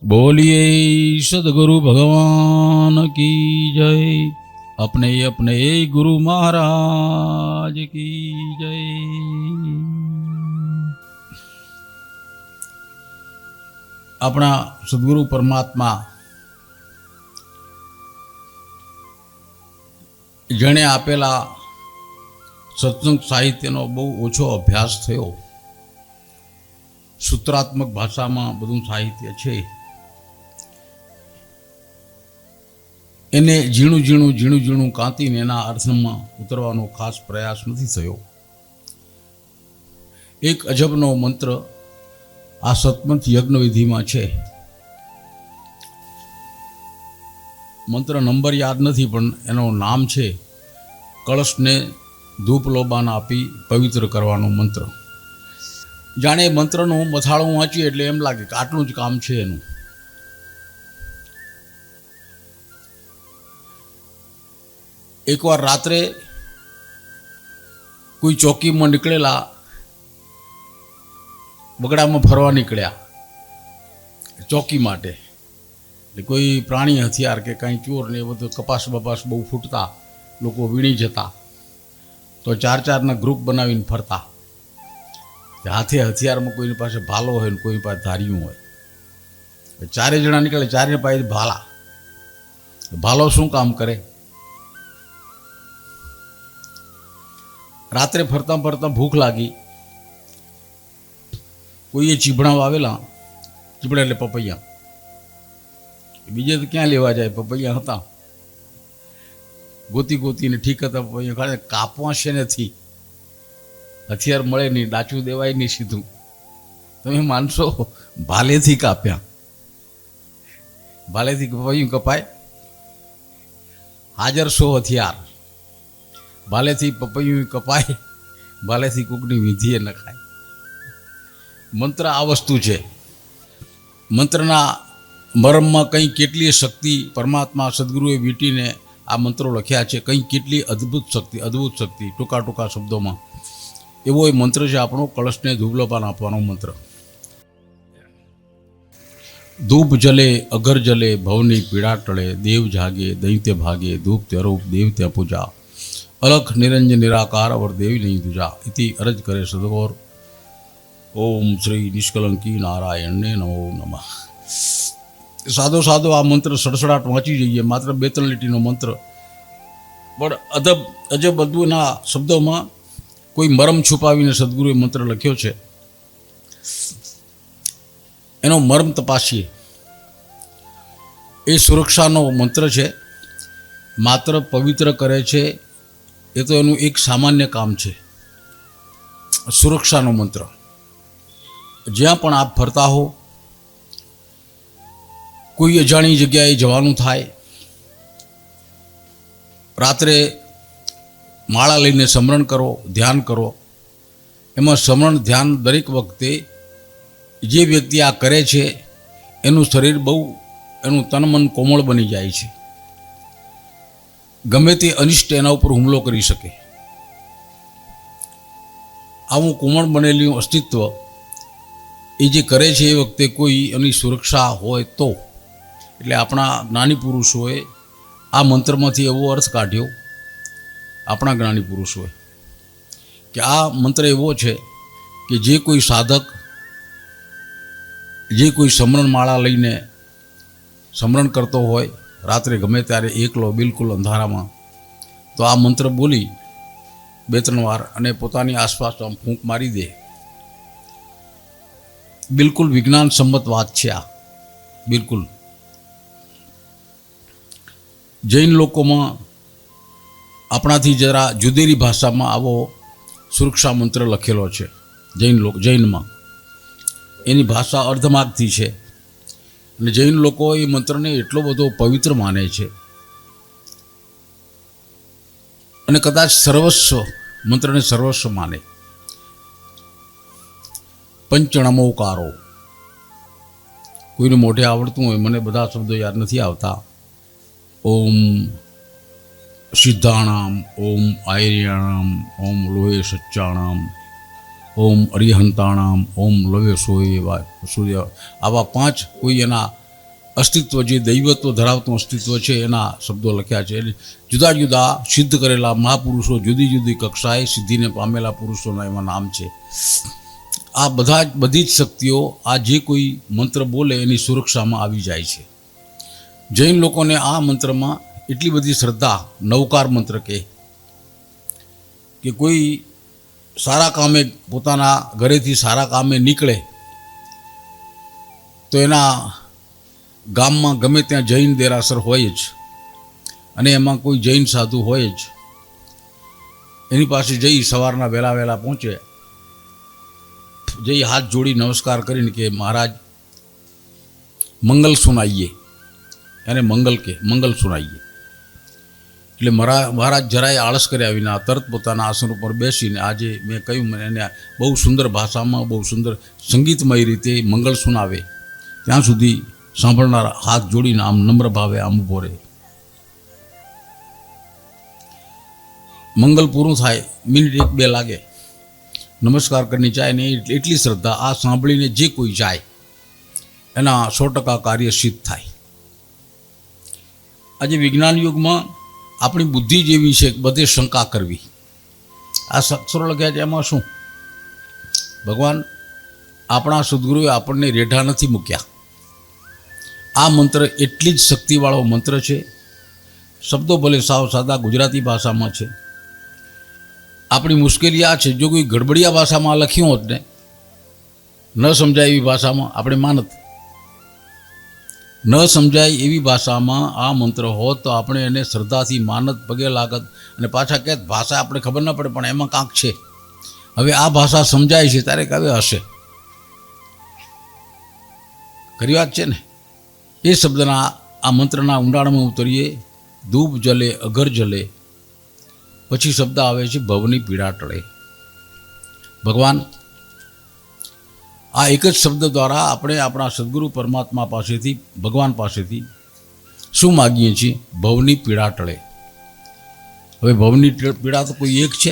बोलिए सदगुरु भगवान की जय। अपने अपने गुरु महाराज की जय। अपना सदगुरु परमात्मा जणे आपेला सत्संग साहित्यनो बहु ओछो अभ्यास थयो। सूत्रात्मक भाषा में बधु साहित्य है एने झीणु झीणु झीणु झीणु कांतीने एना अर्थ में उतरवानो खास प्रयास नहीं थयो। एक अजबनो मंत्र आ सतपंथ यज्ञ विधि में है। मंत्र नंबर याद नहीं पण एनो नाम है कलश ने धूप लोबान आपी पवित्र करवानो मंत्र। जाने मंत्रनु मथाळुं वाँचीए एटले एम लागे के आटलुं ज काम छे एनुं। एक वार रात्रे कोई चौकी में निकलेला बगड़ा में फरवा निकळ्या चौकी माटे। कोई प्राणी हथियार के कहीं चोर ने बधुं कपास बपास बहु फूटता लोको वीणी जता तो चार चार ना ग्रुप बनावीने फरता। हाथे हथियार में कोई पास भालो है कोई पास धारियों है। चारे जना निकले चारे पास भाला। भालो शू काम करे? रात्रे फरता फरता भूख लागी। कोई ये चीबड़ा वावेला चीबड़ा एटले पपैया बीजे तो क्या लेवा जाए पपैया हता गोती गोती ने ठीक था पपैया खाने कापवा छे नथी हथियार मळे नहीं डाचू देवाय नहीं सीधू तमे मानशो भाले थी काप्या भाले थी पपैયું कपाय हाजर सो हथियार भाले थी पपैયું कपाय भाले थी कोकनी विधिए नखाय। मंत्र आ वस्तु है। मंत्रना मरम में कई केटली शक्ति परमात्मा सद्गुरुए वीटीने आ मंत्रों लख्या है। कई केटली अद्भुत शक्ति टूका टूका शब्दों में एवो मंत्र है आपणो कलश ने धूपलोपान आपवानो मंत्र। धूप जले अगर जले भवनी पीड़ा टळे देव जागे दैत्य भागे धूप त्यरूप देव त्या पूजा अलख निरंजन निराकार और देवी नहीं दूजा इति अरज करे सदगुर। ओम श्री निष्कलंकी नारायण ने नमो नमः। सादो सादो आ मंत्र सड़सड़ाट वाँची जाइए मात्र बे त्रण लीटीनो मंत्र पण अजब अद्भुतना शब्दों में कोई मरम छुपावीने सद्गुरुए मंत्र लख्यो छे। एनो मरम तपासीए। ए सुरक्षानो मंत्र छे मात्र पवित्र करे छे ए तो एनु एक सामान्य काम छे। सुरक्षानो मंत्र ज्यां पण आप फरता हो कोई अजाणी जग्याए जवानुं थाय रात्रे माळा लईने समरण करो ध्यान करो। एमां समरण ध्यान दरेक वखते जे व्यक्ति आ करे छे एनुं शरीर बहु एनुं तन मन कोमल बनी जाय छे। गमे ते अनिष्ट एना उपर हुमलो करी शके। आवुं कोमल बनेલું अस्तित्व ए जे करे छे ए वखते कोई एनी सुरक्षा होय तो एटले आपणा ज्ञानी पुरुषोए आ मंत्रमांथी एवो अर्थ काढ्यो अपना ज्ञानी पुरुषोए कि आ मंत्र एवो छे कि जे कोई साधक जे कोई समरण माळा लईने समरण करतो होय रात्रे गमे त्यारे एकलो बिल्कुल अंधारा में तो आ मंत्र बोली बे त्रण वार अने पोतानी आसपास आम फूंक मारी दे। बिल्कुल विज्ञान सम्मत बात है आ बिल्कुल। जैन लोगों में अपनाथी जरा जुदेरी भाषा में आवो सुरक्षा मंत्र लखेलो है। जैन में एनी भाषा अर्धमार्गथी है। जैन लोग ये मंत्र ने एटलो बधो पवित्र माने छे अने कदाच सर्वस्व मंत्र ने सर्वस्व माने। पंचणमोकारो कोईने मोटे आवड़तुं होय मने बधा शब्दों याद नहीं आवता। ओम सिद्धाणाम ओम आयर्याणाम ओम लोहे सच्चाणाम ओम अरिहंताणाम ओम लवे सूर्य आवा 5 कोई एना અસ્તિત્વ, જે દૈવત્વ ધરાવતું અસ્તિત્વ છે એના શબ્દો લખ્યા છે. જુદા જુદા સિદ્ધ કરેલા મહાપુરુષો, જુદી જુદી કક્ષાએ સિદ્ધિને પામેલા પુરુષોના એમાં નામ છે. આ બધી જ શક્તિઓ આ જે કોઈ મંત્ર બોલે એની સુરક્ષામાં આવી જાય છે. જૈન લોકોને આ મંત્રમાં એટલી બધી શ્રદ્ધા, નવકાર મંત્ર કે કોઈ સારા કામે, પોતાના ઘરેથી સારા કામે નીકળે તો એના ગામમાં ગમે ત્યાં જૈન દેરાસર હોય જ, અને એમાં કોઈ જૈન સાધુ હોય જ. એની પાસે જઈ સવારના વહેલા પહોંચે, જઈ હાથ જોડી નમસ્કાર કરીને કે મહારાજ મંગલ સુનાઈએ, એને મંગલ સુનાઈએ. એટલે મહારાજ જરાય આળસ કર્યા વિના તરત પોતાના આસન ઉપર બેસીને, આજે મેં કહ્યું મને એને બહુ સુંદર ભાષામાં, બહુ સુંદર સંગીતમય રીતે મંગલ સુનાવે ત્યાં સુધી સાંભળનાર હાથ જોડીને આમ નમ્ર ભાવે આમ ઊભો રહે. મંગલ પૂરું થાય, મિનિટ 1-2 લાગે, નમસ્કાર કરીને જાય ને એટલી શ્રદ્ધા, આ સાંભળીને જે કોઈ જાય એના 100% કાર્ય સિદ્ધ થાય. આજે વિજ્ઞાન યુગમાં આપણી બુદ્ધિ જેવી છે, બધે શંકા કરવી. આ અક્ષરો લખ્યા છે એમાં શું? ભગવાન આપણા સદગુરુએ આપણને રેઢા નથી મૂક્યા. આ મંત્ર એટલી જ શક્તિવાળો મંત્ર છે. શબ્દો ભલે સાવ સાદા ગુજરાતી ભાષામાં છે. આપણી મુશ્કેલી આ છે, જો કોઈ ગડબડિયા ભાષામાં લખ્યું હોત ને, ન સમજાય એવી ભાષામાં, આપણે માનત. ન સમજાય એવી ભાષામાં આ મંત્ર હોત તો આપણે એને શ્રદ્ધાથી માનત, પગે લાગત, અને પાછા કહેત ભાષા આપણે ખબર ન પડે પણ એમાં કાંક છે. હવે આ ભાષા સમજાય છે ત્યારે હવે હશે. ખરી વાત છે ને? એ શબ્દના, આ મંત્રના ઊંડાણમાં ઉતરીએ. ધૂપ જલે અગર જલે, પછી શબ્દ આવે છે ભવની પીડા ટળે. ભગવાન, આ એક જ શબ્દ દ્વારા આપણે આપણા સદગુરુ પરમાત્મા પાસેથી, ભગવાન પાસેથી શું માગીએ છીએ? ભવની પીડા ટળે. હવે ભવની પીડા તો કોઈ એક છે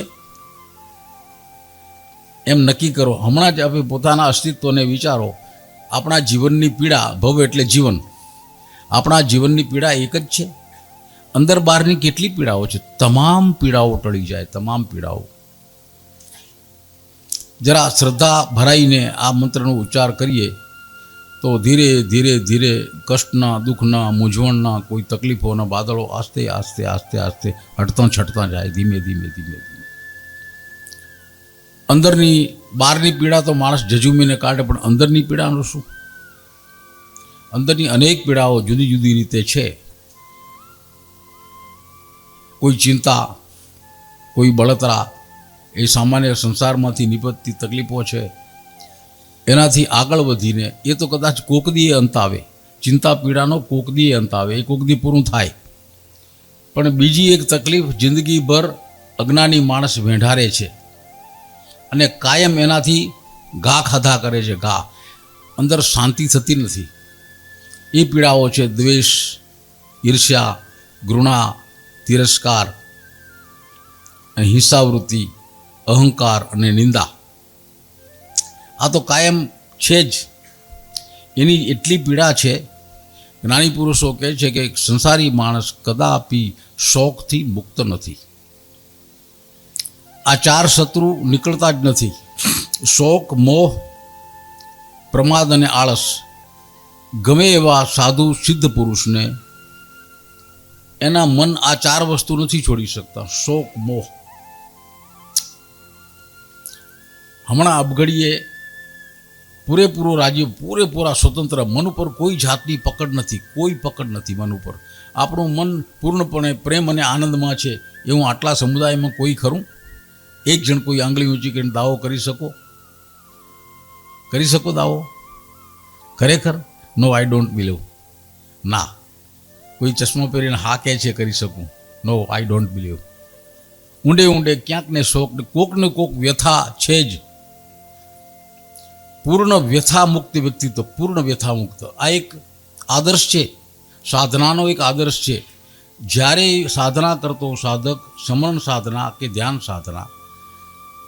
એમ નક્કી કરો. હમણાં જ હવે પોતાના અસ્તિત્વને વિચારો. આપણા જીવનની પીડા, ભવ એટલે જીવન, આપણા જીવનની પીડા એક જ છે. અંદર બહારની કેટલી પીડાઓ છે? તમામ પીડાઓ ટળી જાય, તમામ પીડાઓ. જરા શ્રદ્ધા ભરાઈને આ મંત્રનો ઉચ્ચાર કરીએ તો ધીરે ધીરે ધીરે કષ્ટના, દુઃખના, મૂંઝવણના, કોઈ તકલીફોના વાદળો આસ્તે આસ્તે આસ્તે આસ્તે હટતા છટતા જાય, ધીમે ધીમે ધીમે ધીમે. અંદરની, બહારની પીડા તો માણસ જજુમીને કાઢે, પણ અંદરની પીડાનું શું? અંદરની અનેક પીડાઓ જુદી જુદી રીતે છે. કોઈ ચિંતા, કોઈ બળતરા, એ સામાન્ય સંસારમાંથી નિપજતી તકલીફો છે. એનાથી આગળ વધીને એ તો કદાચ કોકદીએ અંત આવે, ચિંતા પીડાનો કોકદીએ અંત આવે, એ કોકદી પૂરું થાય. પણ બીજી એક તકલીફ જિંદગીભર અજ્ઞાની માણસ વેંઢારે છે અને કાયમ એનાથી ઘા ખાધા કરે છે, ઘા. અંદર શાંતિ થતી નથી. એ પીડાઓ છે દ્વેષ, ઈર્ષ્યા, ઘૃણા, તિરસ્કાર, હિંસાવૃત્તિ, અહંકાર અને નિંદા. આ તો કાયમ છે જ. એની એટલી પીડા છે, જ્ઞાની પુરુષો કહે છે કે સંસારી માણસ કદાપી શોકથી મુક્ત નથી. આ 4 શત્રુ નીકળતા જ નથી: શોક, મોહ, પ્રમાદ અને આળસ. ગમે એવા સાધુ સિદ્ધ પુરુષને એના મન આ 4 વસ્તુ નથી છોડી શકતા: શોક, મોહ. હમણાં અબઘડીએ પૂરેપૂરો રાજ્ય, પૂરેપૂરા સ્વતંત્ર, મન ઉપર કોઈ જાતની પકડ નથી, કોઈ પકડ નથી મન ઉપર. આપણું મન પૂર્ણપણે પ્રેમ અને આનંદમાં છે. એવું આટલા સમુદાયમાં કોઈ ખરું? એક જણ કોઈ આંગળી ઊંચી કરીને દાવો કરી શકો? કરી શકો દાવો? ખરેખર? નો, આઈ ડોન્ટ બિલીવ. ના. કોઈ ચશ્મો પહેરીને હા કહે છે કરી શકું? નો, આઈ ડોન્ટ બિલીવ. ઊંડે ઊંડે ક્યાંક ને શોક, કોકને કોક વ્યથા છે જ. પૂર્ણ વ્યથા મુક્ત વ્યક્તિત્વ, પૂર્ણ વ્યથા મુક્ત. આ એક આદર્શ છે, સાધનાનો એક આદર્શ છે. જ્યારે સાધના કરતો સાધક, સમરણ સાધના કે ધ્યાન સાધના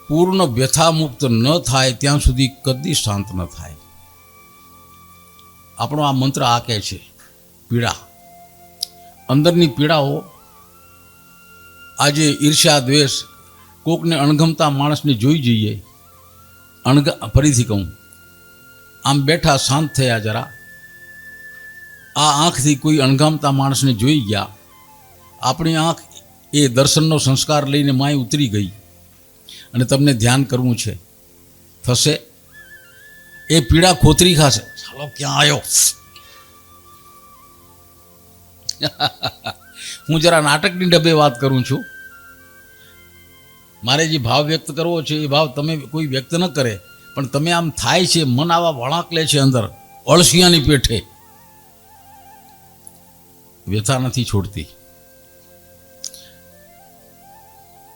પૂર્ણ વ્યથા મુક્ત ન થાય ત્યાં સુધી કદી શાંત ન થાય. આપણો આ મંત્ર આ કહે છે. પીડા, અંદરની પીડાઓ, આજે ઈર્ષ્યા દ્વેષ, કોકને અણગમતા માણસને જોઈ જઈએ, ફરીથી કહું, આમ બેઠા શાંત થયા જરા, આ આંખથી કોઈ અણગમતા માણસને જોઈ ગયા, આપણી આંખ એ દર્શનનો સંસ્કાર લઈને માય ઉતરી ગઈ અને તમને ધ્યાન કરવું છે, થશે? એ પીડા ખોતરી ખાશે, ચાલો ક્યાં આવ્યો. હું જરા નાટકની ડબ્બે વાત કરું છું. મારે જે ભાવ વ્યક્ત કરવો છે એ ભાવ તમે કોઈ વ્યક્ત ન કરે, પણ તમે આમ થાય છે, મન આવા વળાંક લે છે અંદર, અળસિયાની પેઠે વ્યથા નથી છોડતી.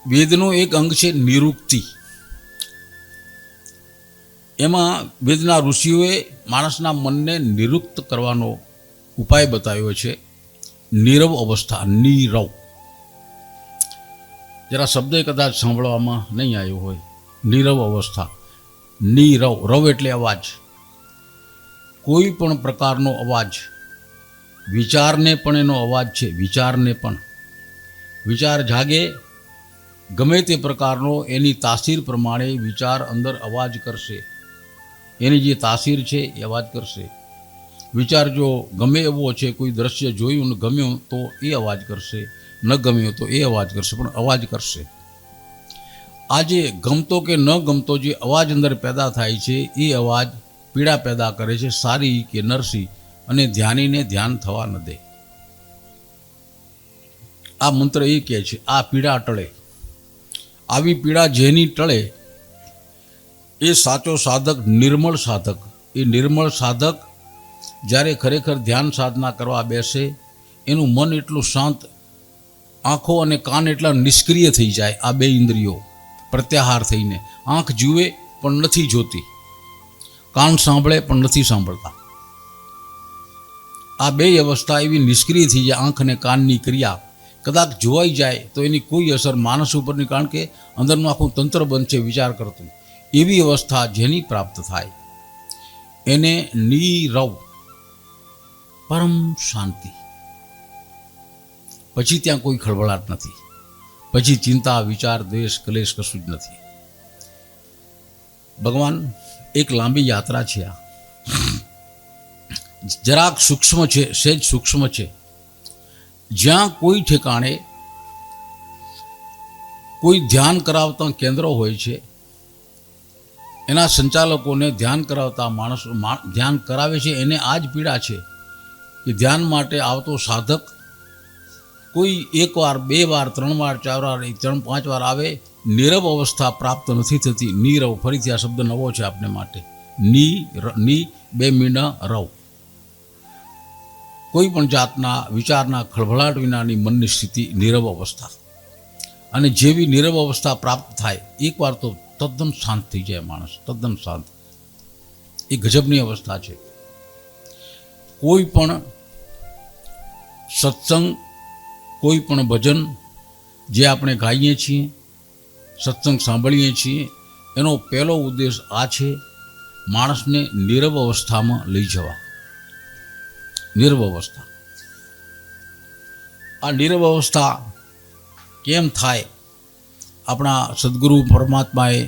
વેદનો એક અંગ છે નિરુક્તિ. એમાં વેદના ઋષિઓએ માણસના મનને નિરુક્ત કરવાનો ઉપાય બતાવ્યો છે, નીરવ અવસ્થા. નીરવ જરા શબ્દ કદાચ સાંભળવામાં નહીં આવ્યો હોય. નીરવ અવસ્થા, નીરવ, રવ એટલે અવાજ, કોઈ પણ પ્રકારનો અવાજ, વિચારને પણ એનો અવાજ છે, વિચારને પણ. વિચાર જાગે ગમે તે પ્રકારનો, એની તાસીર પ્રમાણે વિચાર અંદર અવાજ કરશે, એની જે તાસીર છે એ અવાજ કરશે. વિચાર જો ગમે એવો છે, કોઈ દ્રશ્ય જોયું ને ગમ્યું તો એ અવાજ કરશે, ન ગમ્યું તો એ અવાજ કરશે, પણ અવાજ કરશે. આજે ગમતો કે ન ગમતો જે અવાજ અંદર પેદા થાય છે એ અવાજ પીડા પેદા કરે છે, સારી કે નરસી, અને ધ્યાનીને ધ્યાન થવા ન દે. આ મંત્ર એ કહે છે આ પીડા ટળે. આવી પીડા જેની ટળે એ સાચો સાધક, નિર્મળ સાધક. એ નિર્મળ સાધક જ્યારે ખરેખર ધ્યાન સાધના કરવા બેસે, એનું મન એટલું શાંત, આંખો અને કાન એટલા નિષ્ક્રિય થઈ જાય, આ બે ઇન્દ્રિયો પ્રત્યાહાર થઈને. આંખ જુએ પણ નથી જોતી, કાન સાંભળે પણ નથી સાંભળતા. આ બે અવસ્થા એવી નિષ્ક્રિય થઈ જાય. આંખ અને કાનની ક્રિયા કદાચ જોવાઈ જાય તો એની કોઈ અસર માણસ ઉપરની, કારણ કે અંદરનું આખું તંત્ર બંધ છે વિચાર કરતું. એવી અવસ્થા જેની પ્રાપ્ત થાય એને નીરવ, પરમ શાંતિ. પછી ત્યાં કોઈ ખળભળાટ નથી, પછી ચિંતા, વિચાર, દ્વેષ, ક્લેશ કશું જ નથી. ભગવાન એક લાંબી યાત્રા છે, આ જરાક સૂક્ષ્મ છે, સહેજ સૂક્ષ્મ છે. જ્યાં કોઈ ઠેકાણે કોઈ ધ્યાન કરાવતા કેન્દ્રો હોય છે, એના સંચાલકોને ધ્યાન કરાવતા માણસો ધ્યાન કરાવે છે, એને આ જ પીડા છે કે ધ્યાન માટે આવતો સાધક કોઈ એક વાર, બે વાર, 3 વાર, 4 વાર, 3-5 વાર આવે, નીરવ અવસ્થા પ્રાપ્ત નથી થતી. નીરવ, ફરીથી આ શબ્દ નવો છે આપને માટે. ની 2 મીંડા રવ. કોઈ પણ જાતના વિચારના ખળભળાટ વિનાની મનની સ્થિતિ નીરવ અવસ્થા. અને જેવી નીરવ અવસ્થા પ્રાપ્ત થાય એકવાર તો તદ્દન શાંત થઈ જાય માણસ, તદ્દન શાંત. એ ગજબની અવસ્થા છે. કોઈ પણ સત્સંગ, કોઈ પણ ભજન જે આપણે ગાઈએ છીએ, સત્સંગ સાંભળીએ છીએ, એનો પહેલો ઉદ્દેશ આ છે, માણસને નીરવ અવસ્થામાં લઈ જવા. નીરવ અવસ્થા. આ નીરવ અવસ્થા કેમ થાય? આપણા સદગુરુ પરમાત્માએ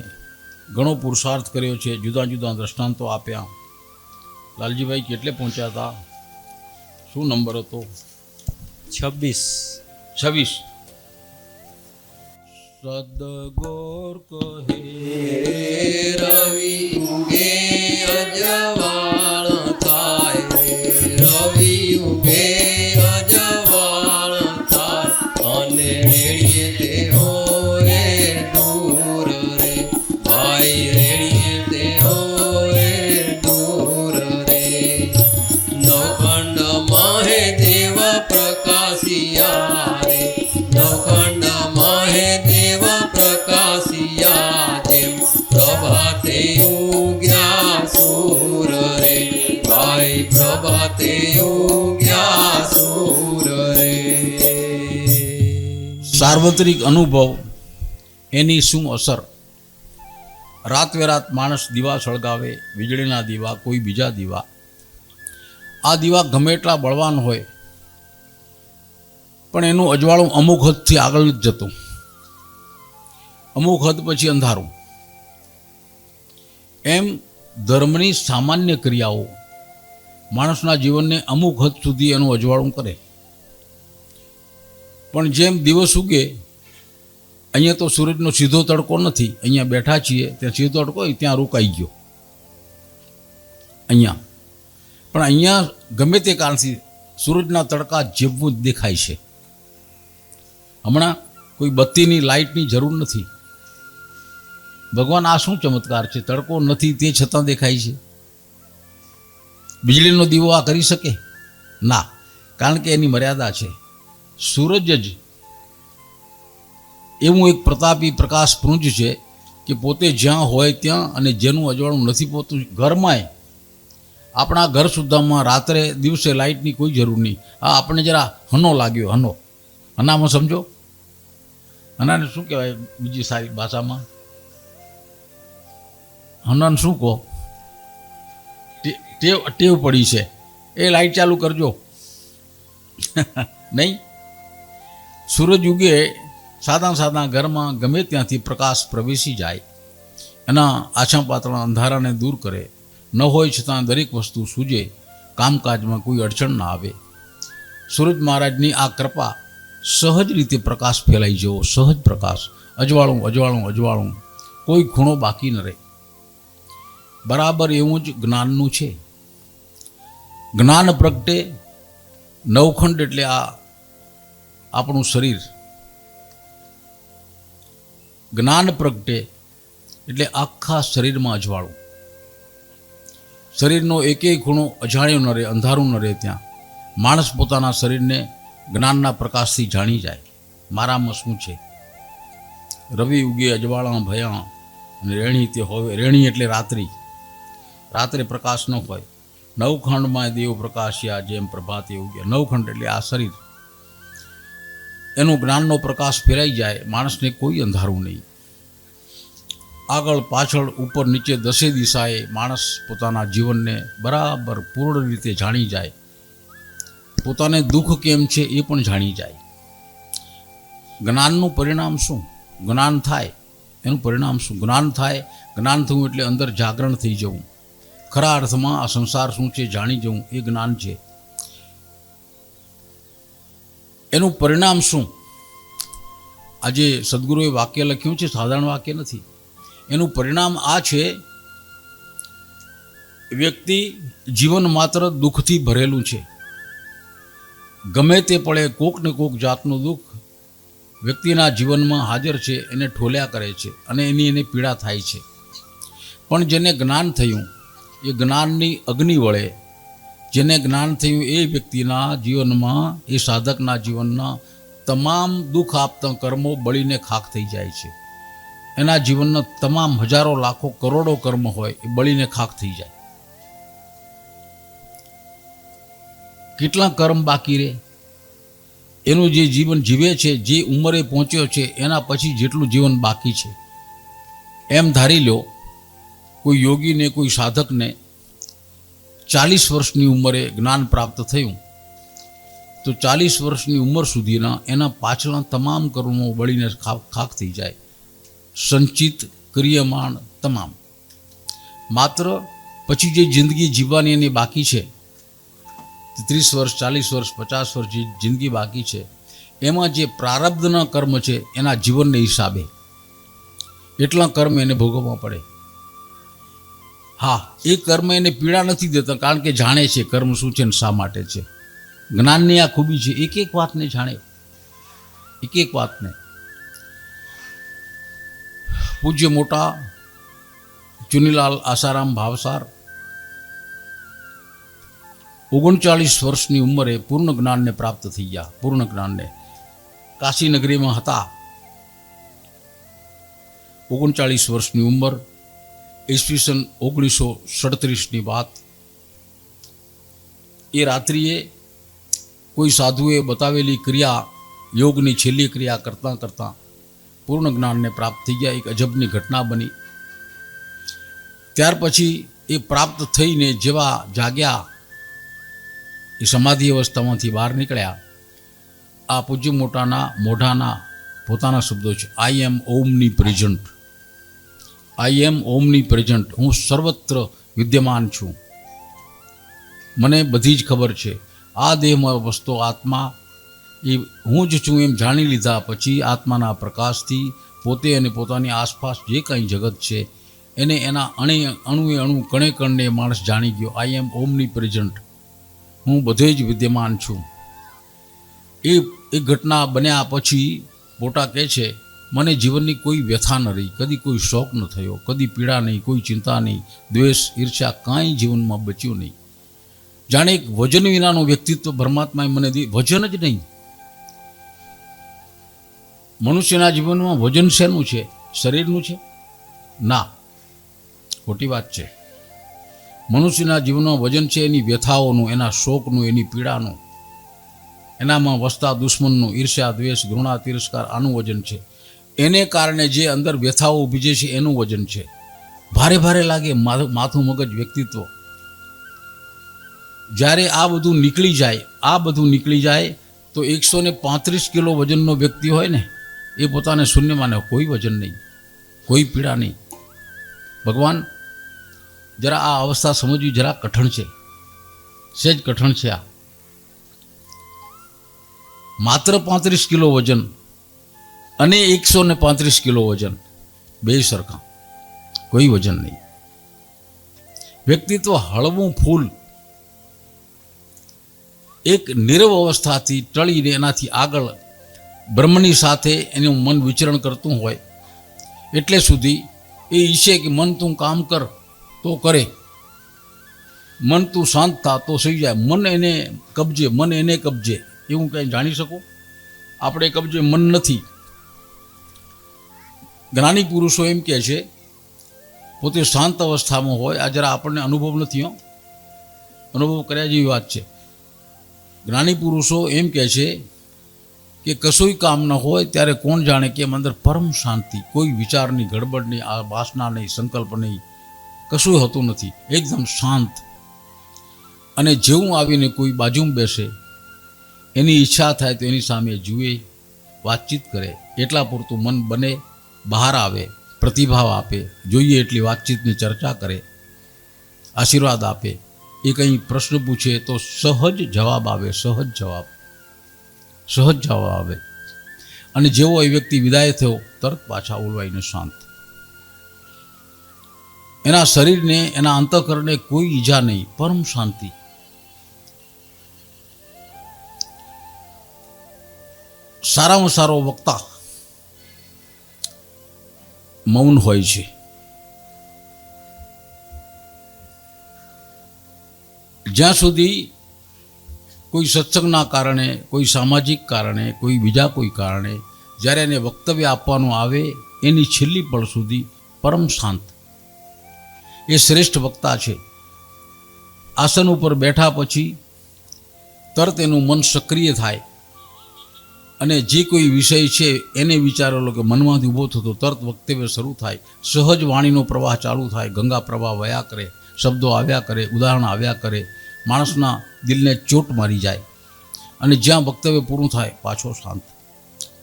ઘણો પુરુષાર્થ કર્યો છે, જુદા જુદા દ્રષ્ટાંતો આપ્યા. લાલજીભાઈ કેટલે પહોંચ્યા હતા? શું નંબર હતો? 26. સદગોર કહે રવિ ઉગે અજવાળ થાય, રવિ ઉગે અજવાળ થાય, અને રેડીએ તે હોય દૂર રે ભાઈ, રેડીએ તે હોય દૂર રે. નવખંડ માહે દેવ પ્રકાશિયા રે, નવખંડ માહે દેવ પ્રકાશિયા, જેમ પ્રભાતે ઉગ્યા સૂર રે ભાઈ, પ્રભાતે ઉગ્યા સૂર રે. સાર્વત્રિક અનુભવ, એની શું અસર? રાતવેરાત માણસ દીવા સળગાવે, વીજળીના દીવા, કોઈ બીજા દીવા. આ દીવા ગમે એટલા બળવાન હોય, પણ એનું અજવાળું અમુક હદથી આગળ જ જતું, અમુક હદ પછી અંધારું. એમ ધર્મની સામાન્ય ક્રિયાઓ માણસના જીવનને અમુક હદ સુધી એનું અજવાળું કરે. પણ જેમ દિવસ ઉગે, અહીંયા તો સૂરજનો સીધો તડકો નથી, અહીંયા બેઠા છીએ ત્યાં સીધો તડકો હોય, ત્યાં રોકાઈ ગયો અહીંયા. પણ અહીંયા ગમે તે કારણથી સૂરજના તડકા જેવું જ દેખાય છે. હમણાં કોઈ બત્તીની લાઇટની જરૂર નથી. ભગવાન આ શું ચમત્કાર છે, તડકો નથી તે છતાં દેખાય છે. વીજળીનો દીવો આ કરી શકે? ના, કારણ કે એની મર્યાદા છે. સૂરજ જ એવું એક પ્રતાપી પ્રકાશ પુંજ છે કે પોતે જ્યાં હોય ત્યાં, અને જેનું અજવાળું નથી પોતું ઘરમાંય. આપણા ઘર સુધામાં રાત્રે દિવસે લાઇટની કોઈ જરૂર નહીં. હા, આપણે જરા હનો લાગ્યો, હનો, હનામાં સમજો, હનાને શું કહેવાય બીજી સારી ભાષામાં? હનાને શું કહો? ટેવ પડી છે, એ લાઇટ ચાલુ કરજો નહીં. સૂરજ ઉગે, સાદા ઘરમાં ગમે ત્યાંથી પ્રકાશ પ્રવેશી જાય, એના આછા પાતળા અંધારાને દૂર કરે. ન હોય છતાં દરેક વસ્તુ સૂજે, કામકાજમાં કોઈ અડચણ ના આવે. સૂરજ મહારાજની આ કૃપા, સહજ રીતે પ્રકાશ ફેલાઈ જવો, સહજ પ્રકાશ, અજવાળું, કોઈ ખૂણો બાકી ન રહે. બરાબર એવું જ જ્ઞાનનું છે. જ્ઞાન પ્રગટે નવખંડ, એટલે આ આપણું શરીર. જ્ઞાન પ્રગટે એટલે આખા શરીરમાં અજવાળું. શરીરનો એકેય ખૂણો અજાણ્યો ન રહે, અંધારું ન રહે. ત્યાં માણસ પોતાના શરીરને જ્ઞાનના પ્રકાશથી જાણી જાય, મારામાં શું છે. રવિ ઉગે અજવાળા ભયા, અને રેણી તે હોય. રેણી એટલે રાત્રિ, રાત્રે પ્રકાશ ન હોય. નવખંડમાં દેવ પ્રકાશ્યા, જેમ પ્રભાતે ઉગે. નવખંડ એટલે આ શરીર, એનું જ્ઞાનનો પ્રકાશ ફેરાઈ જાય, માણસને કોઈ અંધારું નહીં. આગળ પાછળ ઉપર નીચે દસે દિશાએ માણસ પોતાના જીવનને બરાબર પૂર્ણ રીતે જાણી જાય. પોતાને દુઃખ કેમ છે એ પણ જાણી જાય. જ્ઞાનનું પરિણામ શું? જ્ઞાન થાય એનું પરિણામ શું? જ્ઞાન થાય, જ્ઞાન થવું એટલે અંદર જાગરણ થઈ જવું. ખરા અર્થમાં આ સંસાર શું છે જાણી જવું, એ જ્ઞાન છે. એનું પરિણામ શું? આજે સદગુરુએ વાક્ય લખ્યું છે, સાધારણ વાક્ય નથી. એનું પરિણામ આ છે, વ્યક્તિ જીવન માત્ર દુઃખથી ભરેલું છે. ગમે તે પડે કોક ને કોક જાતનું દુઃખ વ્યક્તિના જીવનમાં હાજર છે, એને ઠોલ્યા કરે છે, અને એને પીડા થાય છે. પણ જેને જ્ઞાન થયું, એ જ્ઞાનની અગ્નિ વળે. જેને જ્ઞાન થયું એ વ્યક્તિના જીવનમાં, એ સાધકના જીવનના તમામ દુઃખ આપતા કર્મો બળીને ખાખ થઈ જાય છે. એના જીવનના તમામ હજારો લાખો કરોડો કર્મ હોય એ બળીને ખાખ થઈ જાય. કેટલા કર્મ બાકી રહે? એનું જે જીવન જીવે છે, જે ઉંમરે પહોંચ્યો છે, એના પછી જેટલું જીવન બાકી છે. એમ ધારી લો, કોઈ યોગીને, કોઈ સાધકને 40 વર્ષની ઉંમરે જ્ઞાન પ્રાપ્ત થયું, તો 40 વર્ષની ઉંમર સુધીના એના પાછળના તમામ કર્મો બળીને ખાખ થઈ જાય. સંચિત ક્રિયમાણ તમામ. માત્ર પછી જે જિંદગી જીવવાની એની બાકી છે, 30 વર્ષ, 40 વર્ષ, 50 વર્ષ જે જિંદગી બાકી છે, એમાં જે પ્રારબ્ધના કર્મ છે, એના જીવનને હિસાબે એટલા કર્મ એને ભોગવવા પડે. હા, એ કર્મ એને પીડા નથી દેતા, કારણ કે જાણે છે કર્મ શું છે ને શા માટે છે. જ્ઞાનની આ ખૂબી છે, એક એક વાતને જાણે, એક એક વાતને. પૂજ્ય મોટા ચુનીલાલ આસારામ ભાવસાર 39 વર્ષની ઉંમરે પૂર્ણ જ્ઞાનને પ્રાપ્ત થઈ ગયા. પૂર્ણ જ્ઞાનને કાશી નગરીમાં હતા. 39 વર્ષની ઉંમર, ઈસવીસન 1937ની વાત. એ રાત્રિએ કોઈ સાધુએ બતાવેલી ક્રિયા, યોગની છેલ્લી ક્રિયા કરતાં કરતાં પૂર્ણ જ્ઞાનને પ્રાપ્ત થઈ ગયા. એક અજબની ઘટના બની. ત્યાર પછી એ પ્રાપ્ત થઈને જેવા જાગ્યા, એ સમાધિ અવસ્થામાંથી બહાર નીકળ્યા આ પૂજ્ય મોટાના મોઢાના પોતાના શબ્દો છે. આઈ એમ ઓમની પ્રેઝન્ટ. આઈ એમ ઓમની પ્રેઝન્ટ. હું સર્વત્ર વિદ્યમાન છું. મને બધી જ ખબર છે. આ દેહમાં વસતો આત્મા એ હું જ છું એમ જાણી લીધા પછી આત્માના પ્રકાશથી પોતે અને પોતાની આસપાસ જે કંઈ જગત છે એને એના અણુએ અણુ કણે કણને માણસ જાણી ગયો. આઈ એમ ઓમની પ્રેઝન્ટ. હું બધે જ વિદ્યમાન છું. એ ઘટના બન્યા પછી મોટા કહે છે મને જીવનની કોઈ વ્યથા ન રહી, કદી કોઈ શોક ન થયો, કદી પીડા નહીં, કોઈ ચિંતા નહીં, દ્વેષ ઈર્ષ્યા કાંઈ જીવનમાં બચ્યું નહીં. જાણે એક વજન વિનાનું વ્યક્તિત્વ પરમાત્માએ મને વજન જ નહીં. મનુષ્યના જીવનમાં વજન શેનું છે? શરીરનું છે? ના, ખોટી વાત છે. મનુષ્યના જીવનમાં વજન છે એની વ્યથાઓનું, એના શોકનું, એની પીડાનું, એનામાં વસતા દુશ્મનનું, ઈર્ષ્યા દ્વેષ ઘૃણા તિરસ્કાર, આનું વજન છે. એને કારણે જે અંદર વ્યથાઓ ઊભી છે એનું વજન છે. ભારે ભારે લાગે માથું મગજ વ્યક્તિત્વ. જ્યારે આ બધું નીકળી જાય તો 135 કિલો વજનનો વ્યક્તિ હોય ને એ પોતાને શૂન્ય માને. કોઈ વજન નહીં, કોઈ પીડા નહીં. ભગવાન જરા આ અવસ્થા સમજવી જરા કઠણ છે, સહેજ કઠણ છે. આ માત્ર 35 કિલો વજન અને 135 કિલો વજન બે સરખા, કોઈ વજન નહીં. વ્યક્તિત્વ હળવું ફૂલ એક નીરવ અવસ્થાથી ટળીને એનાથી આગળ બ્રહ્મની સાથે એનું મન વિચરણ કરતું હોય એટલે સુધી એ ઈચ્છે કે મન તું કામ કર તો કરે, મન તું શાંત થા તો થઈ જાય. મન એને કબજે એવું કંઈ જાણી શકો? આપણે કબજે મન નથી. જ્ઞાની પુરુષો એમ કહે છે પોતે શાંત અવસ્થામાં હોય. આ જરા આપણને અનુભવ નથી, અનુભવ કર્યા જેવી વાત છે. જ્ઞાની પુરુષો એમ કહે છે કે કશું કામ ન હોય ત્યારે કોણ જાણે કે એમ અંદર પરમ શાંતિ, કોઈ વિચારની ગડબડ નહીં, આ વાસના નહીં, સંકલ્પ નહીં, કશું હોતું નથી, એકદમ શાંત. અને જેવું આવીને કોઈ બાજુમાં બેસે એની ઈચ્છા થાય તો એની સામે જુએ, વાતચીત કરે, એટલા પૂરતું મન બને, બહાર આવે, પ્રતિભાવ આપે, જોઈએ એટલી વાતચીતની ચર્ચા કરે, આશીર્વાદ આપે. એ કંઈ પ્રશ્ન પૂછે તો સહજ જવાબ આવે, સહજ જવાબ આવે. અને જેવો એ વ્યક્તિ વિદાય થયો તરત પાછા ઓલવાઈને શાંત. એના શરીરને, એના અંતઃકરણને કોઈ ઈજા નહીં, પરમ શાંતિ. સારામાં સારો વક્તા મૌન હોય છે. જ્યાં સુધી કોઈ સત્સંગના કારણે, કોઈ સામાજિક કારણે, કોઈ બીજા કોઈ કારણે જ્યારે એને વક્તવ્ય આપવાનું આવે એની છેલ્લી પળ સુધી પરમ શાંત. એ શ્રેષ્ઠ વક્તા છે. આસન ઉપર બેઠા પછી તરત એનું મન સક્રિય થાય અને જે કોઈ વિષય છે એને વિચારેલો કે મનમાંથી ઊભો થતો તરત વક્તવ્ય શરૂ થાય. સહજ વાણીનો પ્રવાહ ચાલુ થાય, ગંગા પ્રવાહ વયા કરે, શબ્દો આવ્યા કરે, ઉદાહરણ આવ્યા કરે, માણસના દિલને ચોટ મારી જાય. અને જ્યાં વક્તવ્ય પૂરું થાય પાછો શાંત,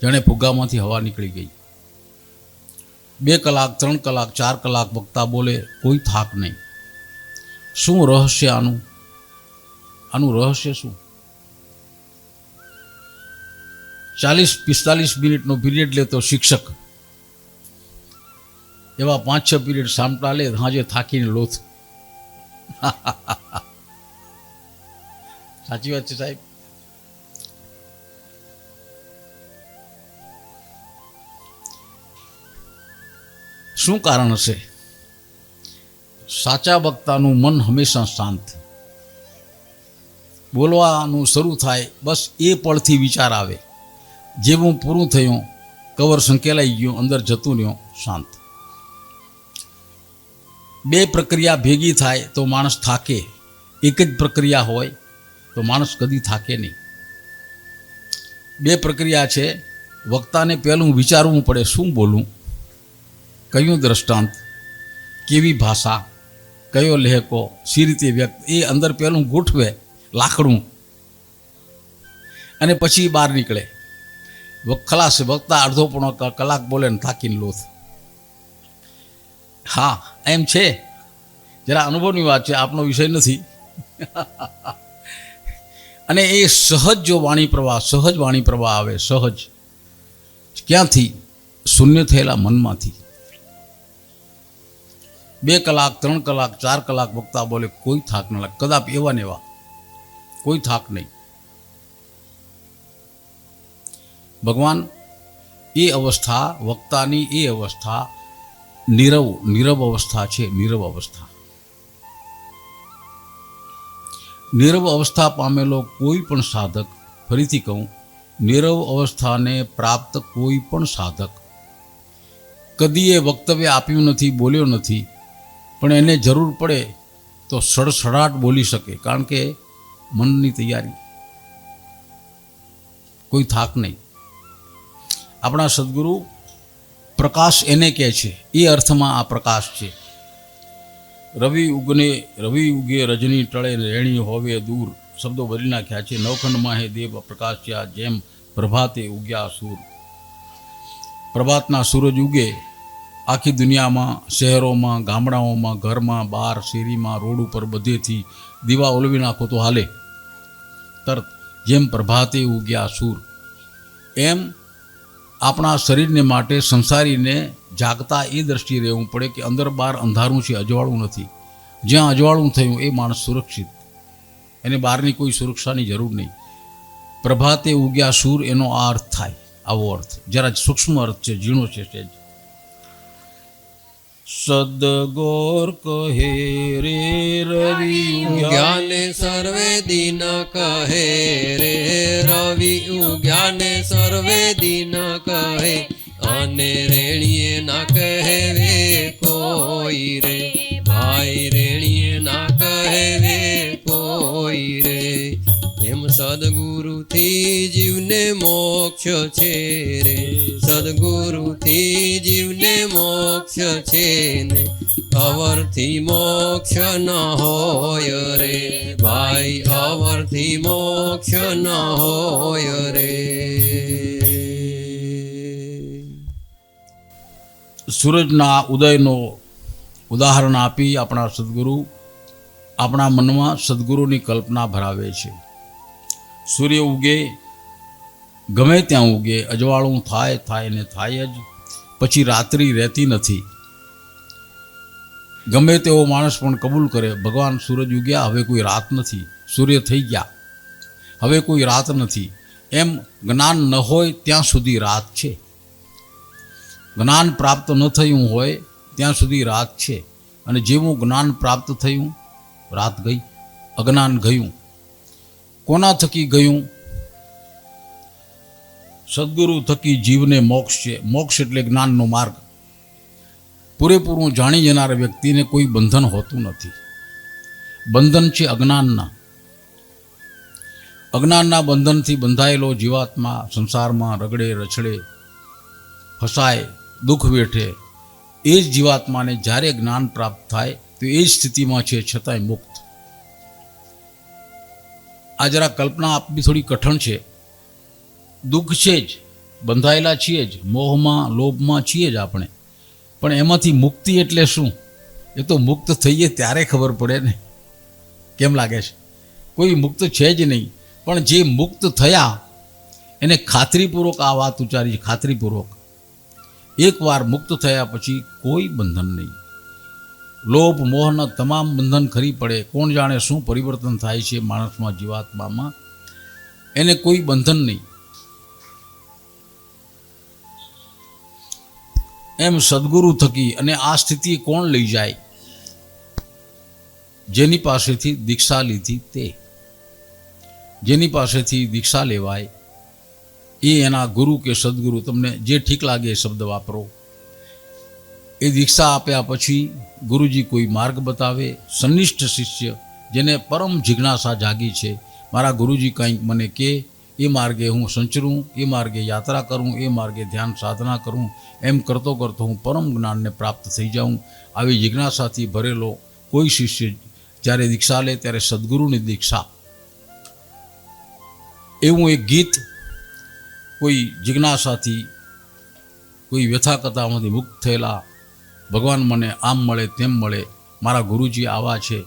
જાણે ફુગ્ગામાંથી હવા નીકળી ગઈ. 2 કલાક, 3 કલાક, 4 કલાક વક્તા બોલે, કોઈ થાક નહીં. શું રહસ્ય આનું રહસ્ય શું? 40-45 મિનિટનો પીરિયડ લેતો શિક્ષક એવા 5-6 પીરિયડ સામટા લે, હાજે થાકીને લોથ. સાચી વાત છે સાહેબ. શું કારણ હશે? સાચા વક્તાનું મન હંમેશા શાંત. બોલવાનું શરૂ થાય બસ એ પળથી વિચાર આવે, જેવું પૂરું થયું, કવર સંકેલાઈ ગયું, અંદર જતું રહ્યું, શાંત. 2 પ્રક્રિયા ભેગી થાય તો માણસ થાકે. એક જ પ્રક્રિયા હોય તો માણસ કદી થાકે નહીં. 2 પ્રક્રિયા છે. વક્તાને પહેલું વિચારવું પડે, શું બોલું, કયું દ્રષ્ટાંત, કેવી ભાષા, કયો લહેકો, સી રીતે વ્યક્ત, એ અંદર પહેલું ગોઠવે લાકડું, અને પછી બહાર નીકળે. ખલાસ વક્તા અડધો પોણો કલાક બોલે ને થાકીને લોથ. હા એમ છે, જરા અનુભવની વાત છે, આપનો વિષય નથી. અને એ સહજ જો વાણી પ્રવાહ, સહજ વાણી પ્રવાહ આવે, સહજ ક્યાંથી? શૂન્ય થયેલા મનમાંથી. 2 કલાક 3 કલાક 4 કલાક વક્તા બોલે, કોઈ થાક ન લાગે, કદાપ એવા ને એવા, કોઈ થાક નહીં. ભગવાન એ અવસ્થા, વક્તાની એ અવસ્થા નીરવ અવસ્થા છે. નીરવ અવસ્થા, નીરવ અવસ્થા પામેલો કોઈ પણ સાધક, ફરીથી કહું, નીરવ અવસ્થાને પ્રાપ્ત કોઈ પણ સાધક કદી એ વક્તવ્ય આપ્યું નથી, બોલ્યો નથી, પણ એને જરૂર પડે તો સડસડાટ બોલી શકે, કારણ કે મનની તૈયારી, કોઈ થાક નહીં. આપણા સદગુરુ પ્રકાશ એને કહે છે, એ અર્થમાં આ પ્રકાશ છે. રવિ ઉગે રજની ટળે, રેણી હોવે દૂર, શબ્દો બદલી નાખ્યા છે. નવખંડમાં હે દેવ પ્રકાશ છે, જેમ પ્રભાતે ઉગ્યા સૂર. પ્રભાતના સૂરજ ઉગે આખી દુનિયામાં, શહેરોમાં, ગામડાઓમાં, ઘરમાં, બહાર, શેરીમાં, રોડ ઉપર, બધેથી દીવા ઓલવી નાખો તો હાલે તરત. જેમ પ્રભાતે ઉગ્યા સૂર, એમ આપણા શરીરને માટે, સંસારીને જાગતા એ દ્રષ્ટિએ રહેવું પડે કે અંદર બહાર અંધારું છે, અજવાળું નથી. જ્યાં અજવાળું થયું એ માણસ સુરક્ષિત, એને બહારની કોઈ સુરક્ષાની જરૂર નહીં. પ્રભાતે ઉગ્યા સૂર એનો આ અર્થ થાય. આવો અર્થ જરા સૂક્ષ્મ અર્થ છે, ઝીણો છે સહેજ. સદગોર કહે રે રવિ ઉગ્યાને સર્વે દિન કહે રે રવિ ઉગ્યાને સર્વે દિન કહે, અને રેણીએ ના કહેવે કોઈ રે, ભાઈ રેણીએ ના કહેવે કોઈ રે. એમ સદગુરુથી જીવને મોક્ષ છે રે, સદગુરુથી જીવને મોક્ષ છે ને, અવરથી મોક્ષ ન હોય રે, ભાઈ અવરથી મોક્ષ ન હોય રે. સૂરજના ઉદયનો ઉદાહરણ આપી આપણા સદગુરુ આપણા મનમાં સદગુરુની કલ્પના ભરાવે છે. સૂર્ય ઉગે, ગમે ત્યાં ઉગે, અજવાળું થાય ને થાય જ, પછી રાત્રિ રહેતી નથી. ગમે તેવો માણસ પણ કબૂલ કરે, ભગવાન સૂરજ ઉગ્યા, હવે કોઈ રાત નથી, સૂર્ય થઈ ગયા, હવે કોઈ રાત નથી. એમ જ્ઞાન ન હોય ત્યાં સુધી રાત છે, જ્ઞાન પ્રાપ્ત ન થયું હોય ત્યાં સુધી રાત છે. અને જેવું જ્ઞાન પ્રાપ્ત થયું, રાત ગઈ, અજ્ઞાન ગયું. કોના થકી ગયું? સદગુરુ થકી જીવને મોક્ષ છે. મોક્ષ એટલે જ્ઞાનનો માર્ગ. પૂરેપૂરું જાણી જનાર વ્યક્તિને કોઈ બંધન હોતું નથી. બંધન છે અજ્ઞાનના. અજ્ઞાનના બંધનથી બંધાયેલો જીવાત્મા સંસારમાં રગડે રછડે, ફસાય, દુઃખ વેઠે. એ જ જીવાત્માને જ્યારે જ્ઞાન પ્રાપ્ત થાય તો એ જ સ્થિતિમાં છે, છતાંય મુક્ત. આ જરા કલ્પના આપવી થોડી કઠણ છે. દુઃખ છે જ, બંધાયેલા છીએ જ, મોહમાં લોભમાં છીએ જ આપણે, પણ એમાંથી મુક્તિ એટલે શું? એ તો મુક્ત થઈએ ત્યારે ખબર પડે ને. કેમ લાગે છે? કોઈ મુક્ત છે જ નહીં. પણ જે મુક્ત થયા એને ખાતરીપૂર્વક આ વાત ઉચ્ચારી, ખાતરીપૂર્વક. એકવાર મુક્ત થયા પછી કોઈ બંધન નહીં. લોભ મોહના તમામ બંધન ખરી પડે. કોણ જાણે શું પરિવર્તન થાય છે માણસમાં, જીવાત્મામાં, એને કોઈ બંધન નહીં. એમ સદગુરુ થકી અને આ સ્થિતિ કોણ લઈ જાય? જેની પાસેથી દીક્ષા લીધી તે. જેની પાસેથી દીક્ષા લેવાય એ એના ગુરુ કે સદગુરુ, તમને જે ઠીક લાગે એ શબ્દ વાપરો. એ દીક્ષા આપ્યા પછી ગુરુજી કોઈ માર્ગ બતાવે. સનિષ્ઠ શિષ્ય જેને પરમ જિજ્ઞાસા જાગી છે, મારા ગુરુજી કંઈક મને કહે, એ માર્ગે હું સંચરું, એ માર્ગે યાત્રા કરું, એ માર્ગે ધ્યાન સાધના કરું, એમ કરતો કરતો હું પરમ જ્ઞાનને પ્રાપ્ત થઈ જાઉં. આવી જિજ્ઞાસાથી ભરેલો કોઈ શિષ્ય જ્યારે દીક્ષા લે ત્યારે સદગુરુની દીક્ષા. એવું એક ગીત કોઈ જિજ્ઞાસાથી, કોઈ વ્યથા કથામાંથી મુક્ત થયેલા, ભગવાન મને આમ મળે તેમ મળે, મારા ગુરુજી આવા છે,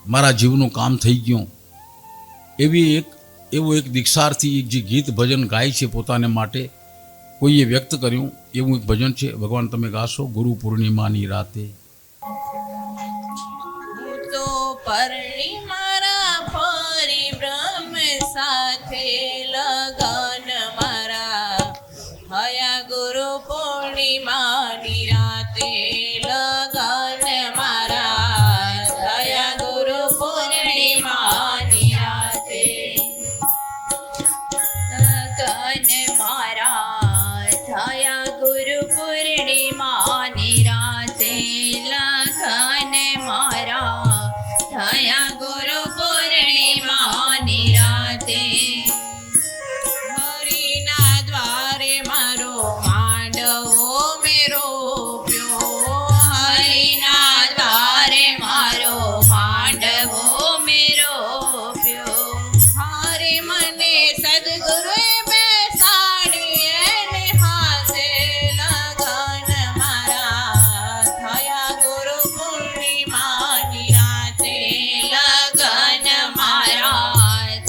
મારા જીવનું કામ થઈ ગયું, એવું એક દીક્ષાર્થી એક જે ગીત ભજન ગાય છે પોતાને માટે, કોઈએ વ્યક્ત કર્યું એવું એક ભજન છે. ભગવાન તમે ગાશો ગુરુ પૂર્ણિમાની રાતે. તો પરણી મારા ફરી બ્રહ્મ સાથે લગન મારા, હયા ગુરુ પૂર્ણિમાની રાતે લગન મારા, હયા ગુરુ પૂર્ણિમાની રાતે લગન મારા, થયા ગુરુ પૂર્ણિમાની રાતે લગન મારા, થયા ગુરુ પૂર્ણિમાની રાતે. હરિના દ્વારે મારો માંડવો મેરો પ્યો, હરિના દ્વારે મારો માંડવો મેરો પ્યો. હરિ મને સદગુરુએ બેસાડી એને હાથે લગન મારા, થયા ગુરુ પૂર્ણિમાની રાતે લગન મારા,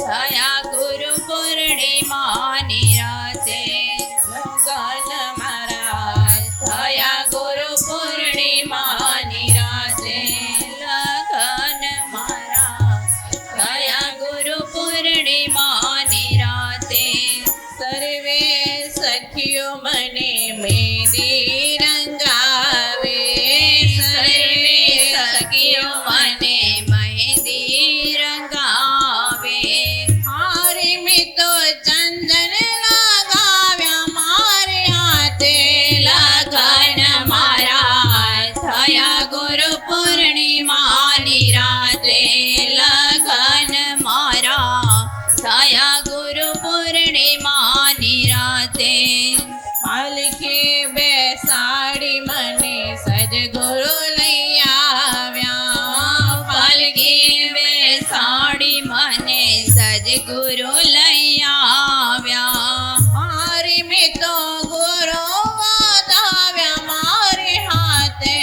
થયા ગુરુ પૂર્ણિમાની રાતે લગન મારા, થયા ગુરુ પૂર્ણિમાની રાતે લગન મારા, થયા ગુરુ પૂર્ણિમાની રાતે. સર્વે સખીઓ મને મહેંદી રંગાવે, સર્વે સખીઓ મને મહેંદી રંગાવે. હારે મેં તો ચંદન લગાવ્યા મારે હાથે લગન મારા, થયા ગુરુ પૂર્ણિમાની રાતે લગન મારા, થયા ગુરુ પૂર્ણિમાની રાતે. પાલખી બેસાડી મને સદગુરુ લઈ આવ્યા, પાલખી બેસાડી મને સદગુરુ લઈ આવ્યા. હારે મેં તો ગુરુ વધાવ્યા મારે હાથે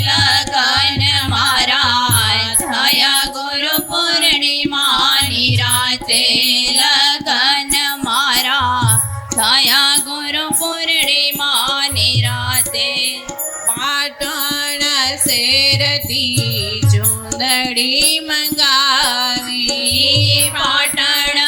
લગન મારા, થયા ગુરુ પૂર્ણિમાની રાતે લગન મારા, થયા ગુરુ પૂર્ણિમાની રાતે. પાટણ શેરથી ચુંદડી મંગાવી, પાટણ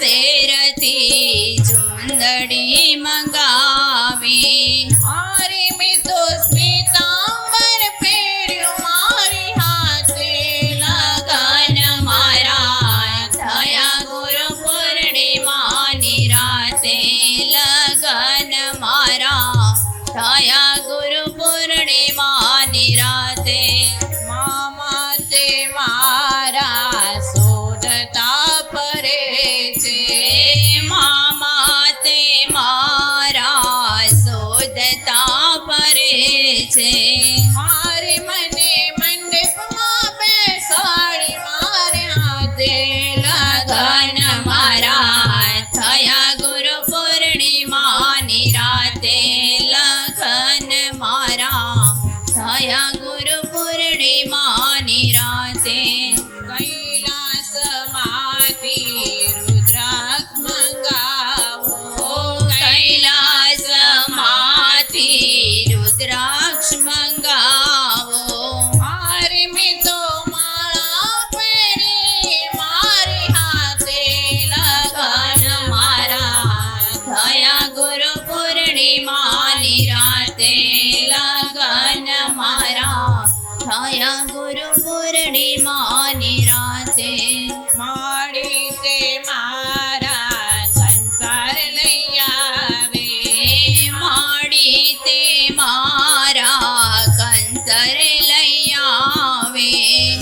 શેરથી ચુંદડી મંગાવી. હારે મેં તો શ્વેતાંબર પહેર્યું મારી હાથે લગન મારા, થયા ગુરુ પૂર્ણિમાની રાતે લગન મારા, થયા ગુરુ પૂર્ણિમાની રાતે. મામા તે મારા શોધતા ફરે છે, મામા તે મારા શોધતા ફરે છે. હારે મને મંડપમાં બેસાડી મારે હાથે લગન મારા, થયા ગુરુ પૂર્ણિમાની રાતે લગન મારા, થયા ગુરુ પૂર્ણિમાની રાતે. કૈલાસમાંથી રુદ્રાક્ષ મંગાવો, કૈલાસમાંથી રુદ્રાક્ષ મંગાવો. હારે મેં તો માળા પહેરી મારી હાથે લગન મારા, થયા ગુરુ પૂર્ણિમાની રાતે લગન મારા, થયા ગુરુ પૂર્ણિમાની રાતે. માડી તે મારા સંસાર લઈ આવે, માડી તે મારા કંસર લઈ આવે.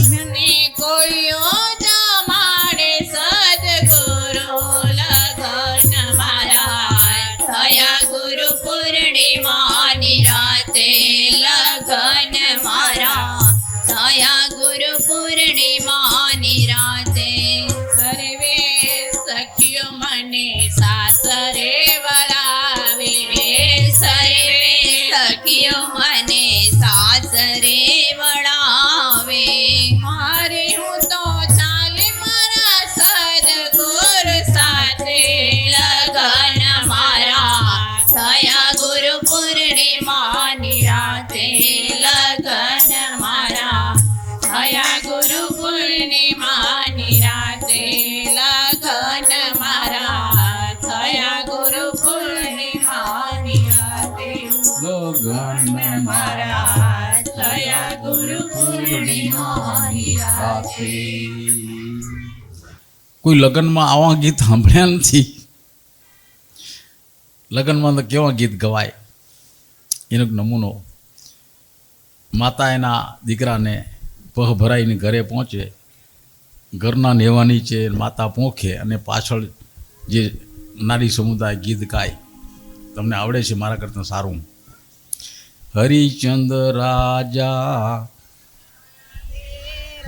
મને કોઈઓ જમાડે સદગુરુ લગન મારા, થયા ગુરુ પૂર્ણિમાની રાતે લગન મારા, થયા ગુરુ પૂર્ણિમાની રાતે. સર્વે સખીઓ મને સાસરે મને સાસરે વળાવે. મારે હું તો ચાલે મારા સદગુરુ સાથે. લગન મારા થયા ગુરુ પૂર્ણિમાની રાતે. લગન મારા થયા ગુરુ પૂર્ણિમાની રાતે. લગન મારા થયા ગુરુ પૂર્ણિમાની રાતે. ગગન મારા થયા ગુરુ પૂર્ણિમાની રાતે. કોઈ લગ્નમાં આવા ગીત સાંભળ્યા નથી. લગ્નમાં તો કેવા ગીત ગવાય એનો એક નમૂનો. માતા એના દીકરાને પહ ભરાઈને ઘરે પહોંચે, ઘરના નેવાની છે, માતા પોંખે અને પાછળ જે નારી સમુદાય ગીત ગાય. તમને આવડે છે મારા કરતાં સારું. હરિચંદ રાજા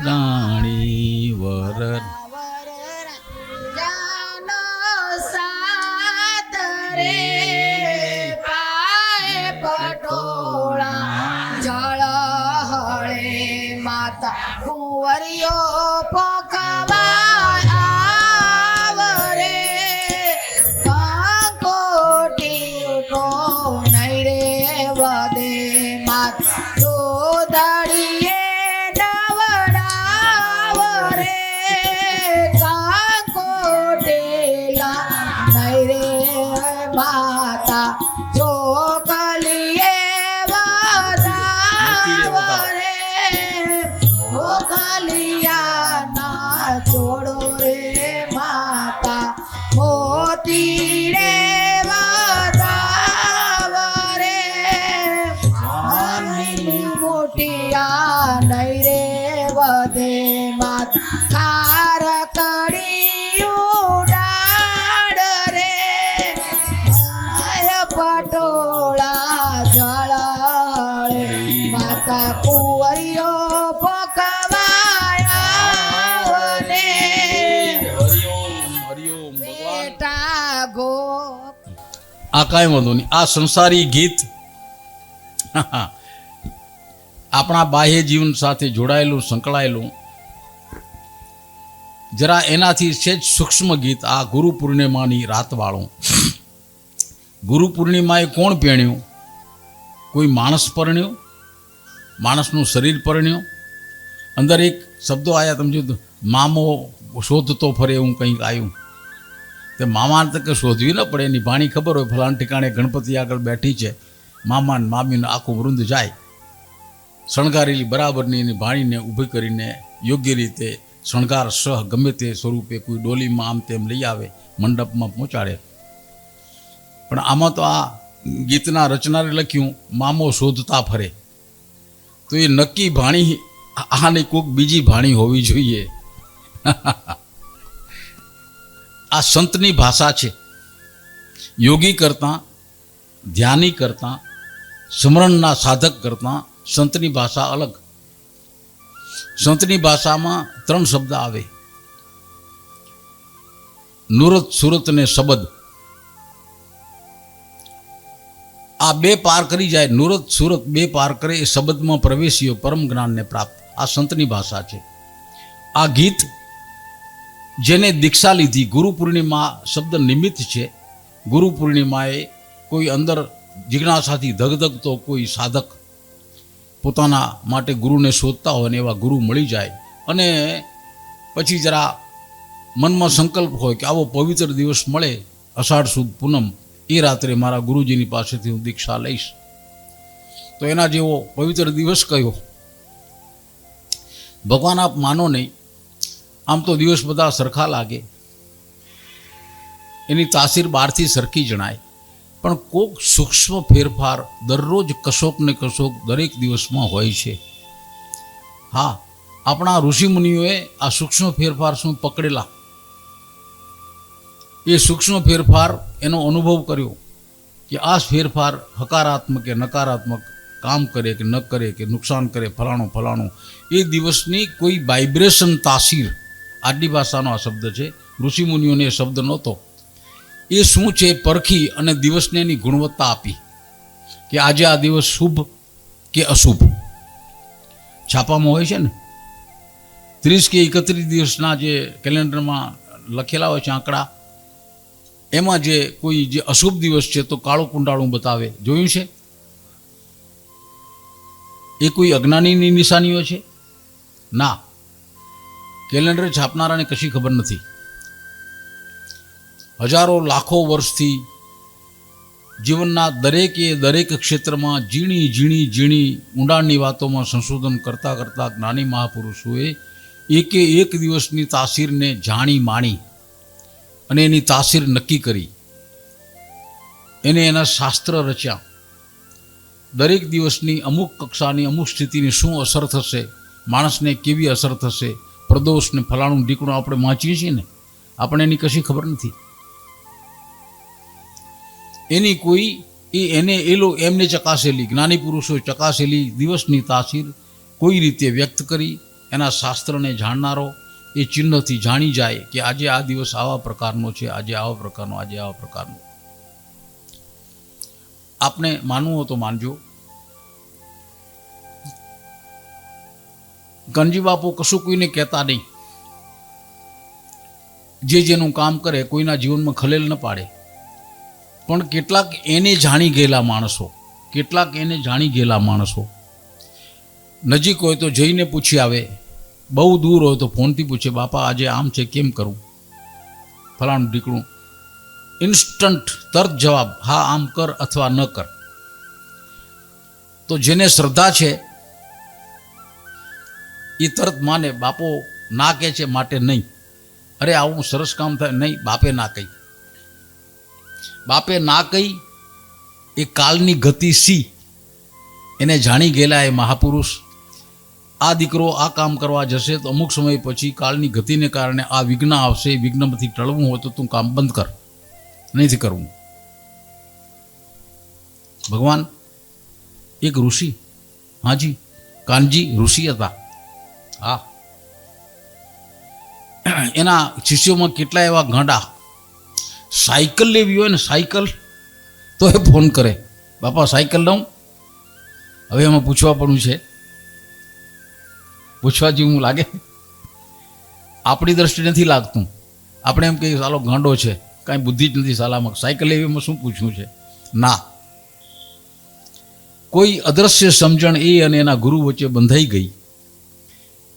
રાણી વર જાનો સાથ રે પાય પટોળા જળ હળે માતા કુંવરિયો પોખવા આવરે. કંકોટી કો નહીં રે વદે માતા દોધડીએ નવડાવરે. કંકોટેલા નહીં રે માતા ચોકલીએ વધાવરે. મોકલિયાના ચોડો રે માતા મોતી રે વધાવરે. નાની મોટિયા નહીં રે વધે માતા ખાર કડી ઉડાડ રે. પટોળા જળે માતા કુંવરિયો પકવાયા ને બેટા ગો. આ કાંઈ વાંધો નહીં. આ સંસારી ગીત આપણા બાહ્ય જીવન સાથે જોડાયેલું, સંકળાયેલું, જરા એનાથી સેજ સૂક્ષ્મ ગીત આ ગુરુ પૂર્ણિમાની રાતવાળું. ગુરુ પૂર્ણિમાએ કોણ પરણ્યું? કોઈ માણસ પરણ્યો, માણસનું શરીર પરણ્યો. અંદર એક શબ્દો આવ્યા, તમે જો મામો શોધતો ફરે એવું કંઈક આવ્યું. તે મામાને તો કે શોધવી ન પડે, એની ભાણી ખબર હોય, ફલાણ ઠેકાણે ગણપતિ આગળ બેઠી છે, મામા ને મામીને આખું વૃંદ જાય શણગારેલી બરાબરની એની ભાણીને ઊભી કરીને યોગ્ય રીતે શણગાર સહ ગમે તે સ્વરૂપે કોઈ ડોલીમાં આમ તેમ લઈ આવે, મંડપમાં પહોંચાડે. પણ આમાં તો આ ગીતના રચનારે લખ્યું મામો શોધતા ફરે. તો એ નક્કી ભાણી આની કોઈક બીજી ભાણી હોવી જોઈએ. આ સંતની ભાષા છે. યોગી કરતાં, ધ્યાની કરતાં, સ્મરણના સાધક કરતાં સંતની ભાષા અલગ. સંતની ભાષામાં 3 શબ્દ આવે: નુરત, સુરત ને શબદ. આ 2 પાર કરી જાય, નુરત સુરત 2 પાર કરે એ શબ્દમાં પ્રવેશ્યો પરમ જ્ઞાનને પ્રાપ્ત. આ સંતની ભાષા છે. આ ગીત જેને દીક્ષા લીધી, ગુરુ પૂર્ણિમા શબ્દ નિમિત્ત છે. ગુરુ પૂર્ણિમાએ કોઈ અંદર જિજ્ઞાસાથી ધગધગતો કોઈ સાધક પોતાના માટે ગુરુને શોધતા હોય ને એવા ગુરુ મળી જાય, અને પછી જરા મનમાં સંકલ્પ હોય કે આવો પવિત્ર દિવસ મળે, અષાઢ સુદ પૂનમ, એ રાત્રે મારા ગુરુજીની પાસેથી હું દીક્ષા લઈશ. તો એના જેવો પવિત્ર દિવસ કયો? ભગવાન આપ માનો નહીં, આમ તો દિવસ બધા સરખા લાગે, એની તાસીર બહારથી સરખી જણાય, પણ કોક સૂક્ષ્મ ફેરફાર દરરોજ કશોક ને કશોક દરેક દિવસમાં હોય છે. હા, આપણા ઋષિમુનિઓએ આ સૂક્ષ્મ ફેરફાર શું પકડેલા, એ સૂક્ષ્મ ફેરફાર એનો અનુભવ કર્યો કે આ ફેરફાર હકારાત્મક કે નકારાત્મક કામ કરે કે ન કરે, કે નુકસાન કરે, ફલાણું ફલાણું, એ દિવસની કોઈ વાઇબ્રેશન તાસીર. આદિ ભાષાનો આ શબ્દ છે, ઋષિમુનિઓને એ શબ્દ નહોતો. એ શું છે પરખી અને દિવસને એની ગુણવત્તા આપી કે આજે આ દિવસ શુભ કે અશુભ છાપામાં હોય છે ને 30 કે 31 દિવસના જે કેલેન્ડરમાં લખેલા હોય છે આંકડા, એમાં જે કોઈ જે અશુભ દિવસ છે તો કાળું કુંડાળું બતાવે. જોયું છે? એ કોઈ અજ્ઞાનીની નિશાનીઓ છે? ના, કેલેન્ડર છાપનારાને કશી ખબર નથી. હજારો લાખો વર્ષથી જીવનના દરેક ક્ષેત્રમાં ઝીણી ઊંડાણની વાતોમાં સંશોધન કરતાં કરતાં જ્ઞાની મહાપુરુષોએ એકે એક દિવસની તાસીરને જાણી માણી અને એની તાસીર નક્કી કરી, એને એના શાસ્ત્ર રચ્યા. દરેક દિવસની અમુક કક્ષાની અમુક સ્થિતિની શું અસર થશે, માણસને કેવી અસર થશે, પ્રદોષને ફલાણું ઢીકણું આપણે વાંચીએ છીએ ને, આપણે એની કશી ખબર નથી. એની કોઈ એમને ચકાસેલી, જ્ઞાની પુરુષો ચકાસેલી દિવસની તાસીર કોઈ રીતે વ્યક્ત કરી, એના શાસ્ત્રને જાણનારો એ ચિહ્નથી જાણી જાય કે આજે આ દિવસ આવા પ્રકારનો છે, આજે આવા પ્રકારનો. આપને માનવું હોય તો માનજો. ગણજી બાપુ કશું કોઈને કહેતા નહીં. જેનું કામ કરે કોઈના જીવનમાં ખલેલ ન પાડે. પણ કેટલાક એને જાણી ગયેલા માણસો નજીક હોય તો જઈને પૂછી આવે, બહુ દૂર હોય તો ફોનથી પૂછે, બાપા આજે આમ છે, કેમ કરું, ફલાણું ઢીકણું. ઇન્સ્ટન્ટ તરત જવાબ, હા આમ કર અથવા ન કર. તો જેને શ્રદ્ધા છે એ તરત માને, બાપો ના કહે છે માટે નહીં. અરે આવું સરસ કામ થાય, નહીં, બાપે ના કહી. એ કાળની ગતિ સી એને જાણી ગયેલા એ મહાપુરુષ. આ દીકરો આ કામ કરવા જશે તો અમુક સમય પછી કાળની ગતિને કારણે આ વિઘ્ન આવશે, એ વિઘ્નમાંથી ટળવું હોય તો તું કામ બંધ કર, નથી કરવું. ભગવાન એક ઋષિ, હાજી કાનજી ઋષિ હતા. હા, એના શિષ્યોમાં કેટલા એવા ગાંડા, સાયકલ લેવી હોય ને, સાયકલ તો એ ફોન કરે, બાપા સાયકલ લઉં. હવે એમાં પૂછવા પડવું છે, પૂછવા જેવું લાગે? આપણી દ્રષ્ટિએ નથી લાગતું. આપણે એમ કહીએ સાલો ગાંડો છે, કાંઈ બુદ્ધિ જ નથી સાલામાં, સાયકલ લેવીમાં શું પૂછવું છે? ના, કોઈ અદ્રશ્ય સમજણ એ અને એના ગુરુ વચ્ચે બંધાઈ ગઈ.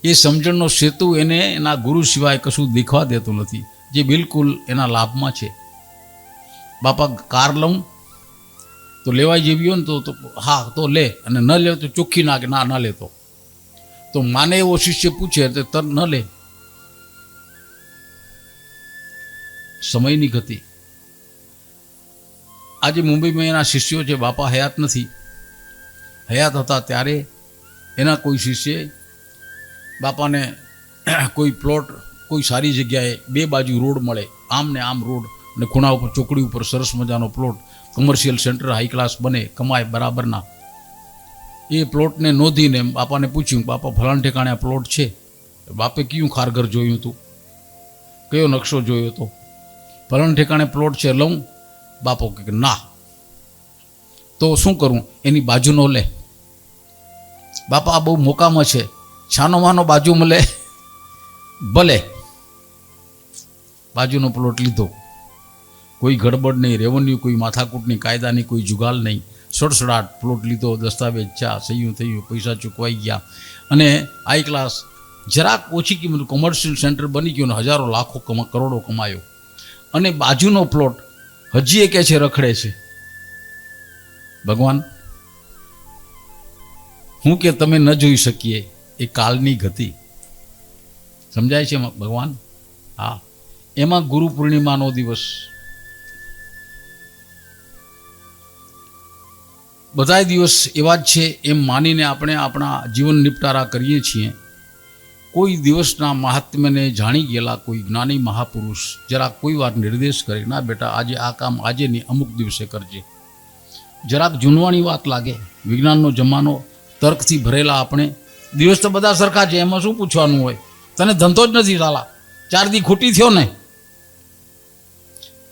એ સમજણનો સેતુ એને એના ગુરુ સિવાય કશું દેખવા દેતું નથી, જે બિલકુલ એના લાભમાં છે. બાપા કાર લઉં તો લેવાય જેવી હોય ને તો હા તો લે, અને ન લે તો ચોખ્ખી નાખે, ના લેતો. તો માને એવો શિષ્ય પૂછે તો તર ન લે. સમયની ગતિ. આજે મુંબઈમાં એના શિષ્યો છે, બાપા હયાત નથી. હયાત હતા ત્યારે એના કોઈ શિષ્યે બાપાને કોઈ પ્લોટ કોઈ સારી જગ્યાએ, 2 બાજુ રોડ મળે, આમ ને આમ રોડ, અને ખૂણા ઉપર ચોકડી ઉપર સરસ મજાનો plot, commercial centre, high class બને, કમાય બરાબરના. એ પ્લોટને નોંધીને બાપાને પૂછ્યું, બાપા ફલાણ ઠેકાણે આ પ્લોટ છે. બાપે કયું ખારઘર જોયું હતું, કયો નકશો જોયો હતો, ફલાણ ઠેકાણે પ્લોટ છે, લઉં? બાપો કે ના. તો શું કરું? એની બાજુનો લે. બાપા આ બહુ મોકામાં છે, છાનો માનો બાજુ મળે ભલે. બાજુનો પ્લોટ લીધો. કોઈ ગડબડ નહીં, રેવન્યુ કોઈ માથાકૂટ નહીં, કાયદાની કોઈ જુગાલ નહીં, સડસડાટ પ્લોટ લીધો, દસ્તાવેજ ચા સહ્યું થયું, પૈસા ચૂકવાઈ ગયા, અને હાઈ ક્લાસ જરાક ઓછી કિંમત કોમર્શિયલ સેન્ટર બની ગયું, ને હજારો લાખો કરોડો કમાયો. અને બાજુનો પ્લોટ હજી એ કે છે રખડે છે. ભગવાન હું કે તમે ન જોઈ શકીએ એ કાળની ગતિ. સમજાય છે ભગવાન? હા. એમાં ગુરુ પૂર્ણિમાનો દિવસ, બધા દિવસ એવા જ છે એમ માનીને આપણે આપણા જીવન નિપટારા કરીએ છીએ. કોઈ દિવસના મહાત્મ્યને જાણી ગયેલા કોઈ જ્ઞાની મહાપુરુષ જરાક કોઈ વાર નિર્દેશ કરે, ના બેટા આજે આ કામ આજે નહીં, અમુક દિવસે કરજે. જરાક જૂનવાણી વાત લાગે. વિજ્ઞાનનો જમાનો, તર્કથી ભરેલા આપણે. દિવસ તો બધા સરખા છે, એમાં શું પૂછવાનું હોય? તને ધંધો જ નથી સાલા, 4 દી ખોટી થયો ને,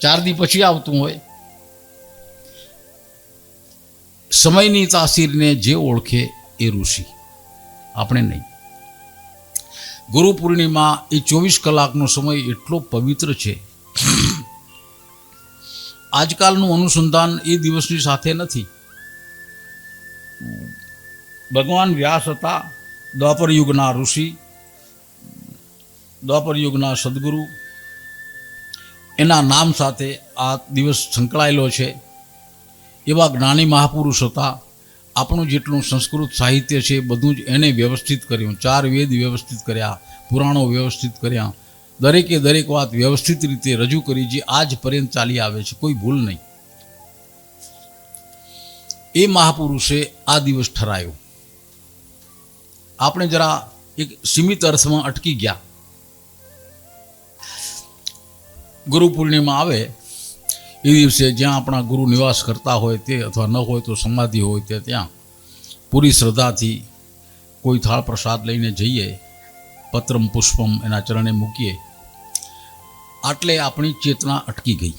4 દી પછી આવતું હોય. સમયની તાસીરને જે ઓળખે એ ઋષિ, આપણે નહીં. ગુરુ પૂર્ણિમા એ 24 કલાકનો સમય એટલો પવિત્ર છે. આજકાલનું અનુસંધાન એ દિવસની સાથે નથી. ભગવાન વ્યાસ હતા, દ્વાપર યુગના ઋષિ, દ્વાપર યુગના સદગુરુ, એના નામ સાથે આ દિવસ સંકળાયેલો છે. એવા જ્ઞાની મહાપુરુષ હતા. આપણું જેટલું સંસ્કૃત સાહિત્ય છે બધું જ એને વ્યવસ્થિત કર્યું. 4 વેદ વ્યવસ્થિત કર્યા, પુરાણો વ્યવસ્થિત કર્યા, દરેકે દરેક વાત વ્યવસ્થિત રીતે રજૂ કરી, જે આજ પર્યંત ચાલી આવે છે, કોઈ ભૂલ નહીં. એ મહાપુરુષે આ દિવસ ઠરાયો. આપણે જરા એક સીમિત અર્થમાં અટકી ગયા. ગુરુ પૂર્ણિમા આવે એ દિવસે જ્યાં આપણા ગુરુ નિવાસ કરતા હોય તે, અથવા ન હોય તો સમાધિ હોય તે, ત્યાં પૂરી શ્રદ્ધાથી કોઈ થાળ પ્રસાદ લઈને જઈએ, પત્રમ પુષ્પમ એના ચરણે મૂકીએ. આટલે આપણી ચેતના અટકી ગઈ.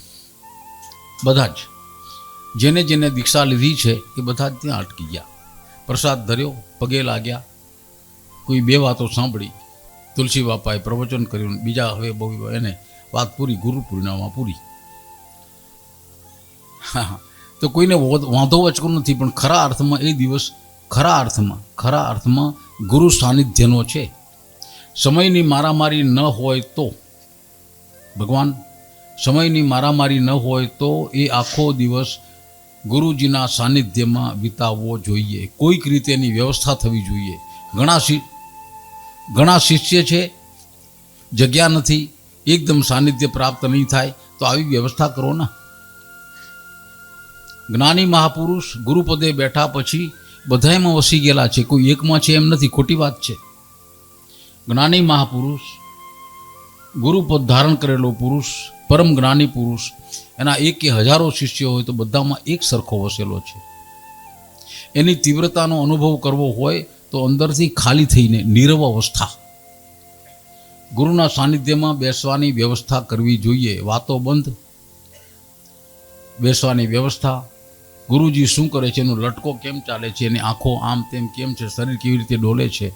બધા જ જેને જેને દીક્ષા લીધી છે એ બધા જ ત્યાં અટકી ગયા. પ્રસાદ ધર્યો, પગે લાગ્યા, કોઈ 2 વાતો સાંભળી, તુલસી બાપાએ પ્રવચન કર્યું, બીજા હવે બહુ એને વાત પૂરી, ગુરુ પૂર્ણિમા પૂરી. તો કોઈને વાંધો વચકો નથી, પણ ખરા અર્થમાં એ દિવસ ખરા અર્થમાં ગુરુ સાનિધ્યનો છે. સમયની મારામારી ન હોય તો, ભગવાન, સમયની મારામારી ન હોય તો એ આખો દિવસ ગુરુજીના સાનિધ્યમાં વિતાવવો જોઈએ. કોઈક રીતે એની વ્યવસ્થા થવી જોઈએ. ઘણા શિષ્ય છે, જગ્યા નથી, એકદમ સાનિધ્ય પ્રાપ્ત નહીં થાય, તો આવી વ્યવસ્થા કરો ને. જ્ઞાની મહાપુરુષ ગુરુપદે બેઠા પછી બધાયમાં વસી ગયેલા છે, કોઈ એકમાં છે એમ નથી, ખોટી વાત છે. જ્ઞાની મહાપુરુષ, ગુરુપદ ધારણ કરેલો પુરુષ, પરમ જ્ઞાની પુરુષ, એના 1 કે હજારો શિષ્યો હોય તો બધામાં એક સરખો વસેલો છે. એની તીવ્રતાનો અનુભવ કરવો હોય તો અંદરથી ખાલી થઈને નીરવ અવસ્થા, ગુરુના સાનિધ્યમાં બેસવાની વ્યવસ્થા કરવી જોઈએ. વાતો બંધ, બેસવાની વ્યવસ્થા, ગુરુજી શું કરે છે, એનો લટકો કેમ ચાલે છે, એની આંખો આમ તેમ કેમ છે, શરીર કેવી રીતે ડોલે છે,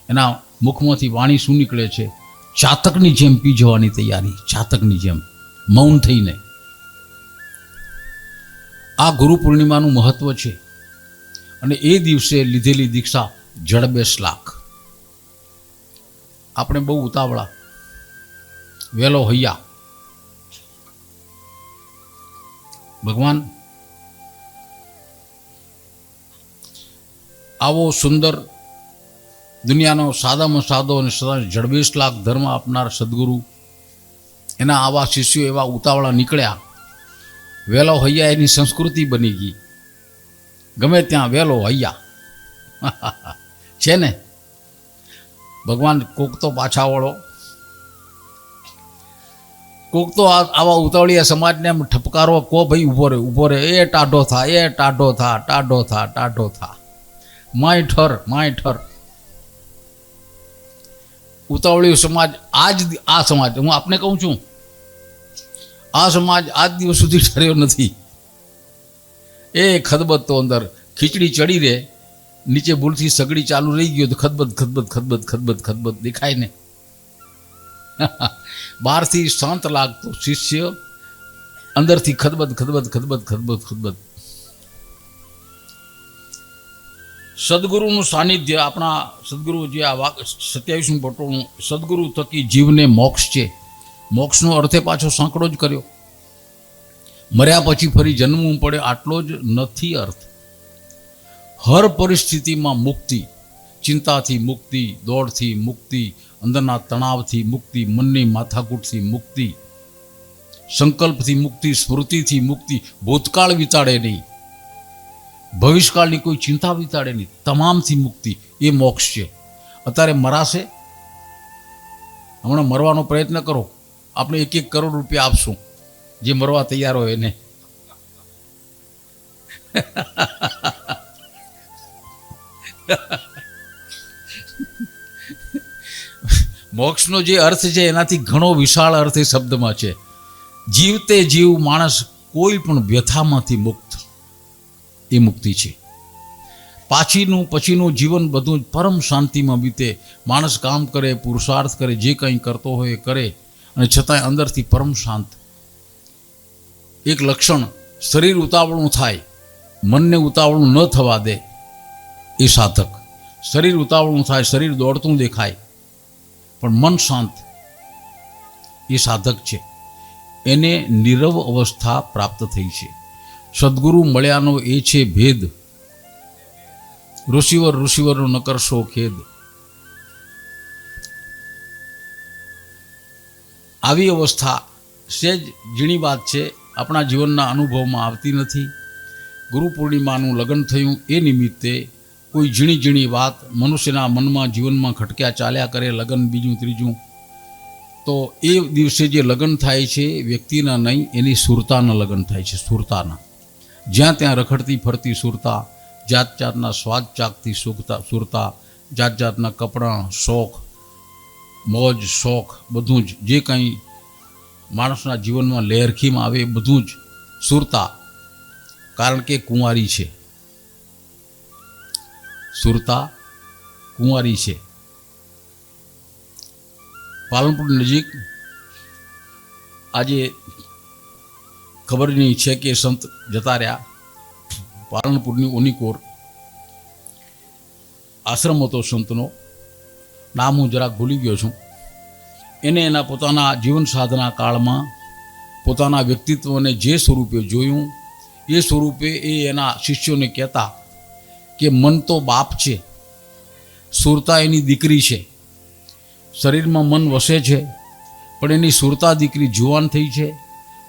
એના મુખમાંથી વાણી શું નીકળે છે, ચાતકની જેમ પી જવાની તૈયારી, ચાતકની જેમ મૌન થઈને. આ ગુરુ પૂર્ણિમાનું મહત્વ છે. અને એ દિવસે લીધેલી દીક્ષા જડબે શ્લાઘ. આપણે બહુ ઉતાવળા, વેલો હૈયા. ભગવાન, આવો સુંદર દુનિયાનો સાદામાં સાદો અને સદા જડબે શ્લાઘ ધર્મ આપનાર સદગુરુ, એના આવા શિષ્યો એવા ઉતાવળા નીકળ્યા. વેલો હૈયા એની સંસ્કૃતિ બની ગઈ. ગમે ત્યાં વેલો હૈયા છે ને. ભગવાન, કોક તો પાછા વળો, કોક તો આવા ઉતાવળિયા સમાજને એમ ઠપકારો કો, ભાઈ ઊભો રહે, એ ટાઢો થા, એ ટાઢો થા, ટાઢો થા, ટાઢો થા, માય ઠર. ઉતાવળિયો સમાજ, આ સમાજ, હું આપને કહું છું, આ સમાજ આજ દિવસ સુધી ઠર્યો નથી. એ ખદબદ તો અંદર ખીચડી ચડી રહે, નીચે ભૂલથી સગડી ચાલુ રહી ગયો તો ખદબદ દેખાય ને. બહારથી શાંત લાગતો શિષ્ય અંદરથી ખદબદ. સદગુરુનું સાનિધ્ય, આપણા સદગુરુ જે આ 27મું પટોળું, સદગુરુ થકી જીવને મોક્ષ છે. મોક્ષનો અર્થે પાછો સાંકડો જ કર્યો. મર્યા પછી ફરી જન્મવું પડે આટલો જ નથી અર્થ. હર પરિસ્થિતિમાં મુક્તિ, ચિંતાથી મુક્તિ, દોડથી મુક્તિ, અંદરના તણાવથી મુક્તિ, મનની માથાકૂટથી મુક્તિ, સંકલ્પથી મુક્તિ, સ્મૃતિથી મુક્તિ. ભૂતકાળ વિતાડે નહીં, ભવિષ્યકાળની કોઈ ચિંતા વિતાડે નહીં, તમામથી મુક્તિ. એ મોક્ષ છે. અત્યારે મરાશે, હમણાં મરવાનો પ્રયત્ન કરો, આપણે 1-1 કરોડ રૂપિયા આપશું જે મરવા તૈયાર હોય એને. મોક્ષનો જે અર્થ છે એનાથી ઘણો વિશાળ અર્થ એ શબ્દમાં છે. જીવતે જીવ માણસ કોઈ પણ વ્યથામાંથી મુક્ત, એ મુક્તિ છે. પછીનું જીવન બધું જ પરમ શાંતિમાં બીતે. માણસ કામ કરે, પુરુષાર્થ કરે, જે કંઈ કરતો હોય એ કરે, અને છતાંય અંદરથી પરમ શાંત. એક લક્ષણ, શરીર ઉતાવળું થાય, મનને ઉતાવળું ન થવા દે એ સાધક. શરીર ઉતાવળું થાય, શરીર દોડતું દેખાય, પણ મન શાંત, એ સાધક છે. એને નીરવ અવસ્થા પ્રાપ્ત થઈ છે. સદગુરુ મળ્યાનો એ છે ભેદ. ઋષિવરનો ન કરશો ખેદ. આવી અવસ્થા સહેજ ઝીણી વાત છે, આપણા જીવનના અનુભવમાં આવતી નથી. ગુરુ પૂર્ણિમાનું લગ્ન થયું એ નિમિત્તે કોઈ ઝીણી વાત મનુષ્યના મનમાં જીવનમાં ખટક્યા ચાલ્યા કરે, લગ્ન બીજું ત્રીજું. તો એ દિવસે જે લગ્ન થાય છે વ્યક્તિના નહીં, એની સુરતાના લગ્ન થાય છે. સુરતાના, જ્યાં ત્યાં રખડતી ફરતી સુરતા, જાત જાતના સ્વાદ ચાકતી સુરતા, જાત જાતના કપડાં, શોખ, મોજ શોખ, બધું જ જે કંઈ માણસના જીવનમાં લહેરખીમાં આવે એ બધું જ સુરતા. કારણ કે કુંવારી છે, સુરતા કુંવારી છે. પાલનપુર નજીક આજે ખબર નહીં છે કે સંત જતા રહ્યા. પાલનપુરની ઓનિકોર આશ્રમ હતો સંતનો, નામ હું જરાક ભૂલી ગયો છું. એને એના પોતાના જીવન સાધના કાળમાં પોતાના વ્યક્તિત્વને જે સ્વરૂપે જોયું એ સ્વરૂપે એ એના શિષ્યોને કહેતા કે મન તો બાપ છે, સુરતા એની દીકરી છે. શરીરમાં મન વસે છે, પણ એની સુરતા દીકરી જુવાન થઈ છે,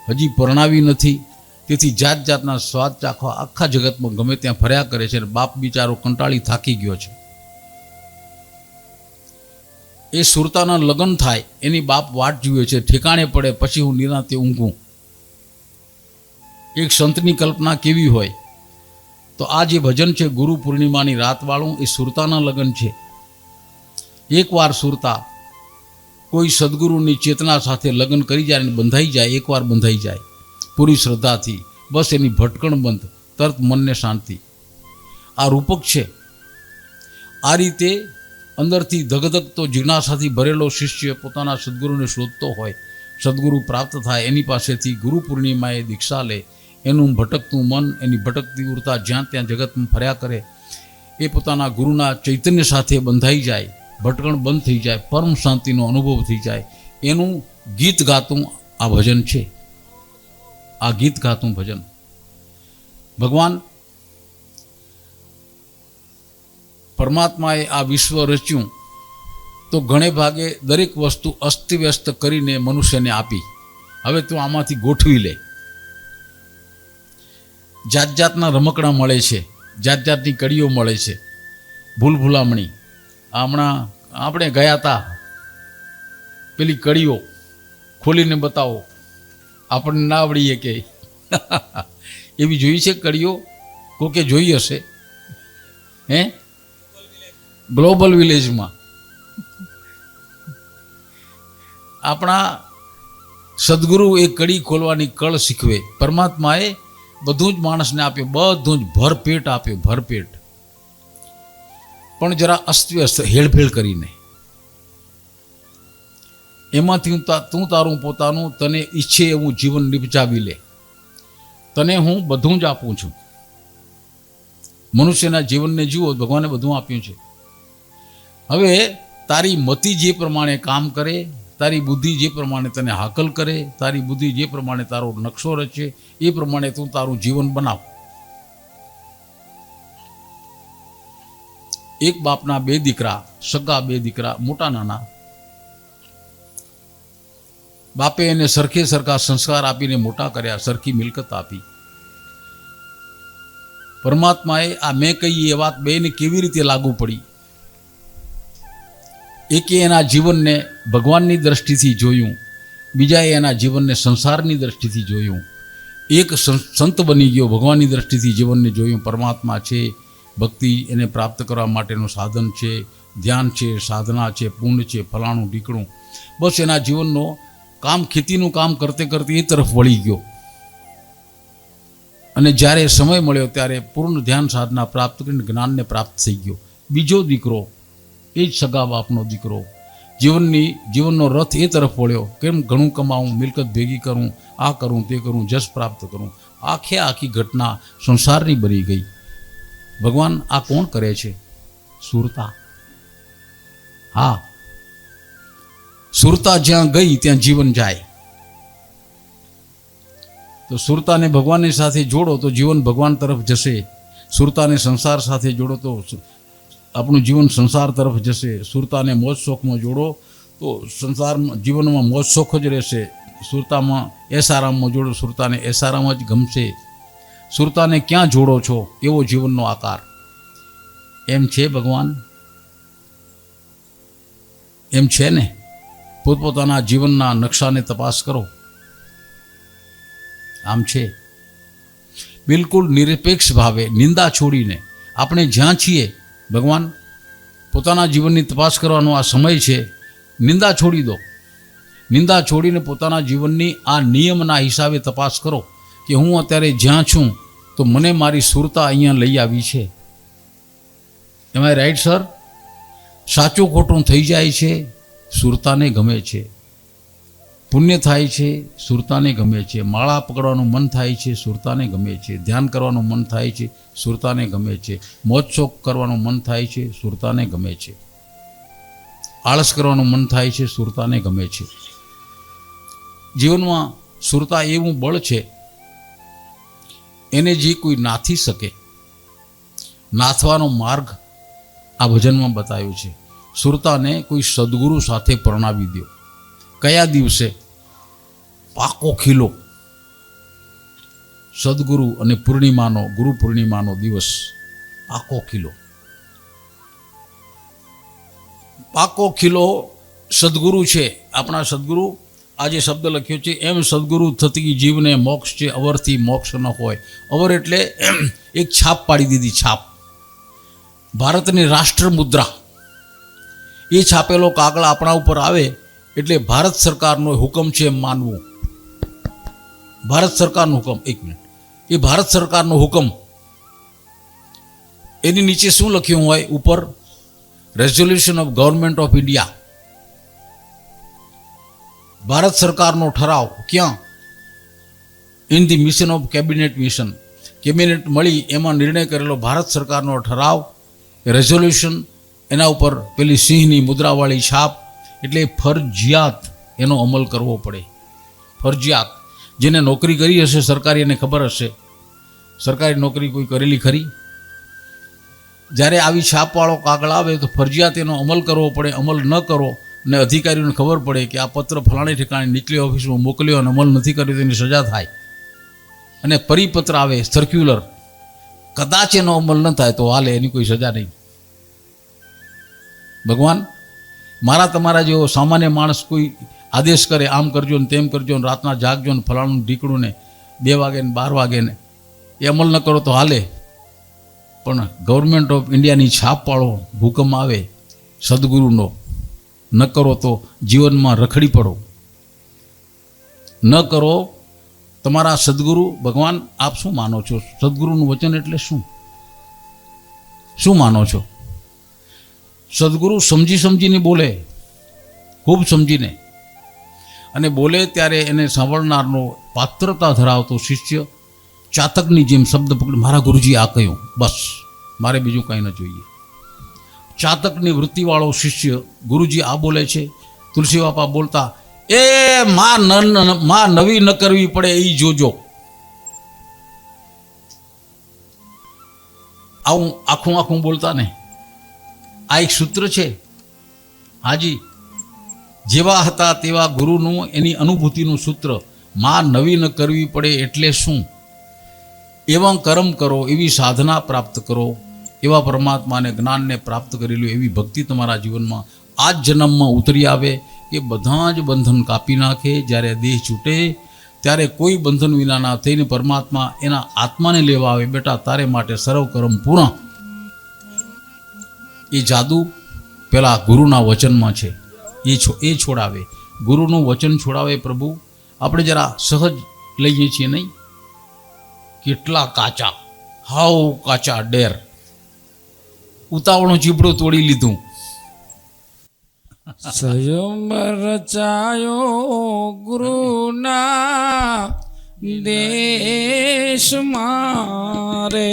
હજી પરણાવી નથી. તેથી જાત જાતના સ્વાદ ચાખવા આખા જગતમાં ગમે ત્યાં ફર્યા કરે છે. બાપ બિચારો કંટાળી થાકી ગયો છે. એ સુરતાના લગ્ન થાય એની બાપ વાટ જુએ છે, ઠેકાણે પડે પછી હું નિરાંતે ઊંઘું. એક સંતની કલ્પના કેવી હોય? તો આ જે ભજન છે ગુરુ પૂર્ણિમાની રાતવાળું, એ સુરતાના લગ્ન છે. એકવાર સુરતા કોઈ સદગુરુની ચેતના સાથે લગ્ન કરી જાય અને બંધાઈ જાય, એકવાર બંધાઈ જાય પૂરી શ્રદ્ધાથી, બસ એની ભટકણ બંધ, તરત મનને શાંતિ. આ રૂપક છે. આ રીતે અંદરથી ધગધગતો જિજ્ઞાસાથી ભરેલો શિષ્ય પોતાના સદગુરુને શોધતો હોય, સદગુરુ પ્રાપ્ત થાય, એની પાસેથી ગુરુ પૂર્ણિમાએ દીક્ષા લે. એનું ભટકતું મન, એની ભટકતી ઉર્તા જ્યાં ત્યાં જગતમાં ફર્યા કરે, એ પોતાના ગુરુના ચૈતન્ય સાથે બંધાઈ જાય, ભટકણ બંધ થઈ જાય, પરમ શાંતિનો અનુભવ થઈ જાય. એનું ગીત ગાતું આ ભજન છે. આ ગીત ગાતું ભજન. ભગવાન પરમાત્માએ આ વિશ્વ રચ્યું તો ઘણે ભાગે દરેક વસ્તુ અસ્તવ્યસ્ત કરીને મનુષ્યને આપી. હવે તું આમાંથી ગોઠવી લે. જાત જાતના રમકડા મળે છે, જાત જાતની કડીઓ મળે છે, ભૂલભૂલામણી. હમણાં આપણે ગયા હતા, પેલી કડીઓ ખોલીને બતાવો, આપણને ના આવડીએ કે એવી જોઈ છે કડીઓ? કોકે જોઈ હશે? હે? ગ્લોબલ વિલેજમાં આપણા સદગુરુ એ કડી ખોલવાની કળ શીખવે. પરમાત્માએ બધું જ માણસને આપ્યું, બધું જ ભરપેટ આપ્યું, ભરપેટ. પણ જરા અસ્તવ્યસ્ત હેળફેળ કરીને. એમાંથી તું તારું પોતાનું તને ઈચ્છે એવું જીવન નિપજાવી લે. તને હું બધું જ આપું છું. મનુષ્યના જીવનને જુઓ, ભગવાને બધું આપ્યું છે. હવે તારી મતિ જે પ્રમાણે કામ કરે, તારી બુદ્ધિ જે પ્રમાણે તને હાકલ કરે, તારી બુદ્ધિ જે પ્રમાણે તારો નકશો રચે, એ પ્રમાણે તું તારું જીવન બનાવ. એક બાપના બે દીકરા, સગા બે દીકરા, મોટા નાના. બાપે એને સરખે સરખા સંસ્કાર આપીને મોટા કર્યા, સરખી મિલકત આપી. પરમાત્માએ આ મેં કહી એ વાત બેને કેવી રીતે લાગુ પડી? એકે એના જીવનને ભગવાનની દ્રષ્ટિથી જોયું, બીજાએ એના જીવનને સંસારની દ્રષ્ટિથી જોયું. એક સંત બની ગયો, ભગવાનની દ્રષ્ટિથી જીવનને જોયું. પરમાત્મા છે, ભક્તિ એને પ્રાપ્ત કરવા માટેનું સાધન છે, ધ્યાન છે, સાધના છે, પુણ્ય છે, ફલાણું ઢીકણું. બસ એના જીવનનો કામ, ખેતીનું કામ કરતે કરતે એ તરફ વળી ગયો. અને જ્યારે સમય મળ્યો ત્યારે પૂર્ણ ધ્યાન સાધના પ્રાપ્ત કરીને જ્ઞાનને પ્રાપ્ત થઈ ગયો. બીજો દીકરો એ જ સગા બાપનો દીકરો જીવનનો રથ એ તરફ વળ્યો. કેમ ઘણું કમાવું, મિલકત ભેગી કરું, આ કરું, તે કરું, જશ પ્રાપ્ત કરું. આખી ઘટના સંસારની બની ગઈ. ભગવાન આ કોણ કરે છે? સુરતા. હા, સુરતા જ્યાં ગઈ ત્યાં જીવન જાય. તો સુરતાને ભગવાનની સાથે જોડો તો જીવન ભગવાન તરફ જશે. સુરતાને સંસાર સાથે જોડો તો આપણું જીવન સંસાર તરફ જશે. સુરતાને મોજ શોખમાં જોડો તો સંસારમાં જીવનમાં મોજ શોખ જ રહેશે. સુરતામાં એસારામમાં જોડો, સુરતાને એસારામ જ ગમશે. સુરતાને ક્યાં જોડો છો એવો જીવનનો આકાર. એમ છે ભગવાન? એમ છે ને? પોતપોતાના જીવનના નકશાને તપાસ કરો. આમ છે. બિલકુલ નિરપેક્ષ ભાવે નિંદા છોડીને આપણે જ્યાં છીએ, ભગવાન પોતાના જીવનની તપાસ કરવાનો આ સમય છે. નિંદા છોડી દો. નિંદા છોડીને પોતાના જીવનની આ નિયમના હિસાબે તપાસ કરો કે હું અત્યારે જ્યાં છું તો મને મારી સુરતા અહીંયા લઈ આવી છે. એમ આઈ રાઈટ સર? સાચું ખોટું થઈ જાય છે, સુરતાને ગમે છે. પુણ્ય થાય છે, સુરતાને ગમે છે. માળા પકડવાનું મન થાય છે, સુરતાને ગમે છે. ધ્યાન કરવાનું મન થાય છે, સુરતાને ગમે છે. મોજ શોખ કરવાનું મન થાય છે, સુરતાને ગમે છે. આળસ કરવાનું મન થાય છે, સુરતાને ગમે છે. જીવનમાં સુરતા એવું બળ છે એને જે કોઈ નાથી શકે. નાથવાનો માર્ગ આ ભજનમાં બતાવ્યો છે. સુરતાને કોઈ સદગુરુ સાથે પરણાવી દો. કયા દિવસે? પાકો ખીલો સદગુરુ અને પૂર્ણિમાનો, ગુરુ પૂર્ણિમાનો દિવસ. પાકો ખીલો, પાકો ખીલો સદગુરુ છે. આપણા સદગુરુ આજે શબ્દ લખ્યો છે, એમ સદગુરુ થતી જીવને મોક્ષ છે, અવરથી મોક્ષ ન હોય. અવર એટલે એક છાપ પાડી દીધી. છાપ, ભારતની રાષ્ટ્ર મુદ્રા. એ છાપેલો કાગળ આપણા ઉપર આવે એટલે ભારત સરકારનો હુકમ છે એમ માનવું. ભારત સરકારનો હુકમ, એક મિનિટ, એ ભારત સરકારનો હુકમ. એની નીચે શું લખ્યું હોય? ઉપર resolution of government of India. Bharat સરકારનો ઠરાવ. ક્યાં? In the mission of cabinet mission. Cabinet મળી એમાં નિર્ણય કરેલો ભારત સરકારનો ઠરાવ, રેઝોલ્યુશન, એના ઉપર પેલી સિંહની મુદ્રાવાળી છાપ. એટલે ફરજિયાત એનો અમલ કરવો પડે. ફરજિયાત. જેને નોકરી કરી હશે સરકારી, એને ખબર હશે. સરકારી નોકરી કોઈ કરેલી ખરી? જ્યારે આવી છાપવાળો કાગળ આવે તો ફરજિયાત એનો અમલ કરવો પડે. અમલ ન કરો ને અધિકારીઓને ખબર પડે કે આ પત્ર ફલાણી ઠેકાણે નીકળી ઓફિસમાં મોકલ્યો અને અમલ નથી કર્યો, તેની સજા થાય. અને પરિપત્ર આવે, સર્ક્યુલર, કદાચ એનો અમલ ન થાય તો હાલે, એની કોઈ સજા નહીં. ભગવાન મારા તમારા જેવો સામાન્ય માણસ કોઈ આદેશ કરે, આમ કરજો ને તેમ કરજો ને રાતના જાગજો ને ફલાણું ઢીકણું ને 2 વાગે ને 12 વાગે ને, એ અમલ ન કરો તો હાલે. પણ ગવર્મેન્ટ ઓફ ઇન્ડિયાની છાપવાળો હુકમ આવે સદગુરુનો, ન કરો તો જીવનમાં રખડી પડો. ન કરો. તમારા સદગુરુ ભગવાન, આપ શું માનો છો? સદગુરુનું વચન એટલે શું? શું માનો છો? સદગુરુ સમજી સમજીને બોલે, ખૂબ સમજીને. અને બોલે ત્યારે એને સાંભળનારનો પાત્રતા ધરાવતો શિષ્ય ચાતકની જેમ શબ્દ પકડી, મારા ગુરુજી આ કહ્યું, બસ મારે બીજું કંઈ ન જોઈએ. ચાતકની વૃત્તિવાળો શિષ્ય, ગુરુજી આ બોલે છે. તુલસી બાપા બોલતા, એ માં નવી ન કરવી પડે એ જોજો. આવું આખું આખું બોલતા ને. આ એક સૂત્ર છે. હાજી, જેવા હતા તેવા ગુરુનું, એની અનુભૂતિનું સૂત્ર. માં નવી ન કરવી પડે એટલે શું? એવા કર્મ કરો, એવી સાધના પ્રાપ્ત કરો, એવા પરમાત્માને જ્ઞાનને પ્રાપ્ત કરેલું એવી ભક્તિ તમારા જીવનમાં આ જ જન્મમાં ઉતરી આવે કે બધા જ બંધન કાપી નાખે. જ્યારે દેહ છૂટે ત્યારે કોઈ બંધન વિનાના થઈને પરમાત્મા એના આત્માને લેવા આવે. બેટા તારે માટે સર્વ કર્મ પૂર્ણ. એ જાદુ પેલા ગુરુના વચનમાં છે. એ છોડાવે, ગુરુનું વચન છોડાવે. પ્રભુ આપણે જરા સહજ લઈએ છીએ નહીં કેટલા કાચા, હાવ કાચા ડેર. ઉતાવળું ચીપડું તોડી લીધું. સ્વયં રચાયો ગુરુના દેશ મારે.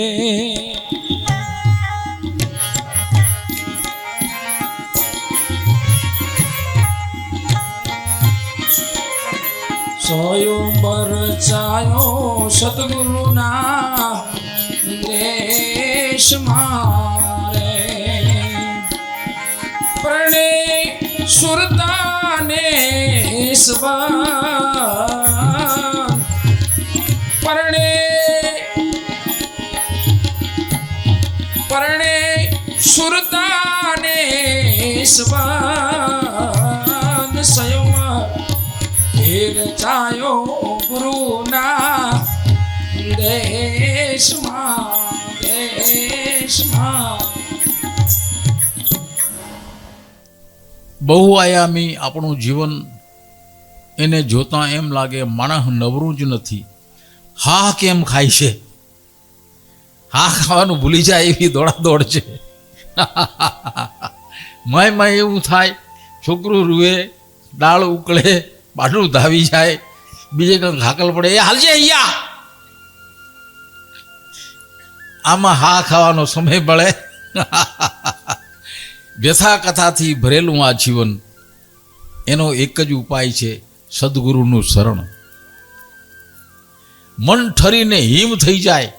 સ્વયં રચાયો સદગુરુના દેશ મારે. પ્રણે સુરતાને સ્વાન પરણે સુરતાને સ્વાન સ્વયં હેર ચાયો ગુરુના દેશમાં. બહુઆયામી આપણું જીવન, એને જોતાં એમ લાગે માણસ નવરું જ નથી. હા કેમ ખાય છે, હા ખાવાનું ભૂલી જાય એવી દોડાદોડ છે. મય એવું થાય, છોકરું રૂએ, દાળ ઉકળે, બાટલું ધાવી જાય, બીજે કંઈક હાકલ પડે, એ હાલજે અહીંયા. આમાં હા ખાવાનો સમય મળે. વ્યથા કથાથી ભરેલું આ જીવન, એનો એક જ ઉપાય છે સદગુરુનું શરણ. મન ઠરીને હિમ થઈ જાય,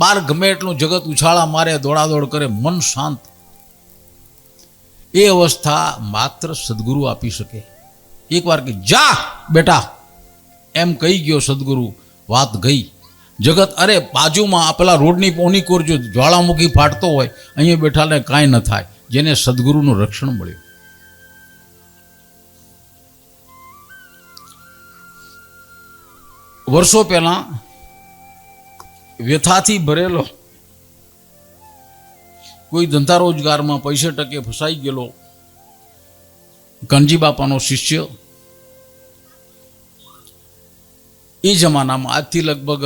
બાર ગમે એટલું જગત ઉછાળા મારે, દોડાદોડ કરે, મન શાંત. એ અવસ્થા માત્ર સદગુરુ આપી શકે. એકવાર કે જા બેટા એમ કહી ગયો સદગુરુ, વાત ગઈ. જગત અરે બાજુમાં પેલા રોડની પોની કોર જો જ્વાળામુખી ફાટતો હોય, અહીંયા બેઠાને કાંઈ ન થાય, જેને સદગુરુનું રક્ષણ મળ્યું. વર્ષો પહેલા વ્યથાથી ભરેલો કોઈ ધંધા રોજગારમાં પૈસે ટકે ફસાઈ ગયેલો કાનજી બાપાનો શિષ્ય, એ જમાનામાં આજથી લગભગ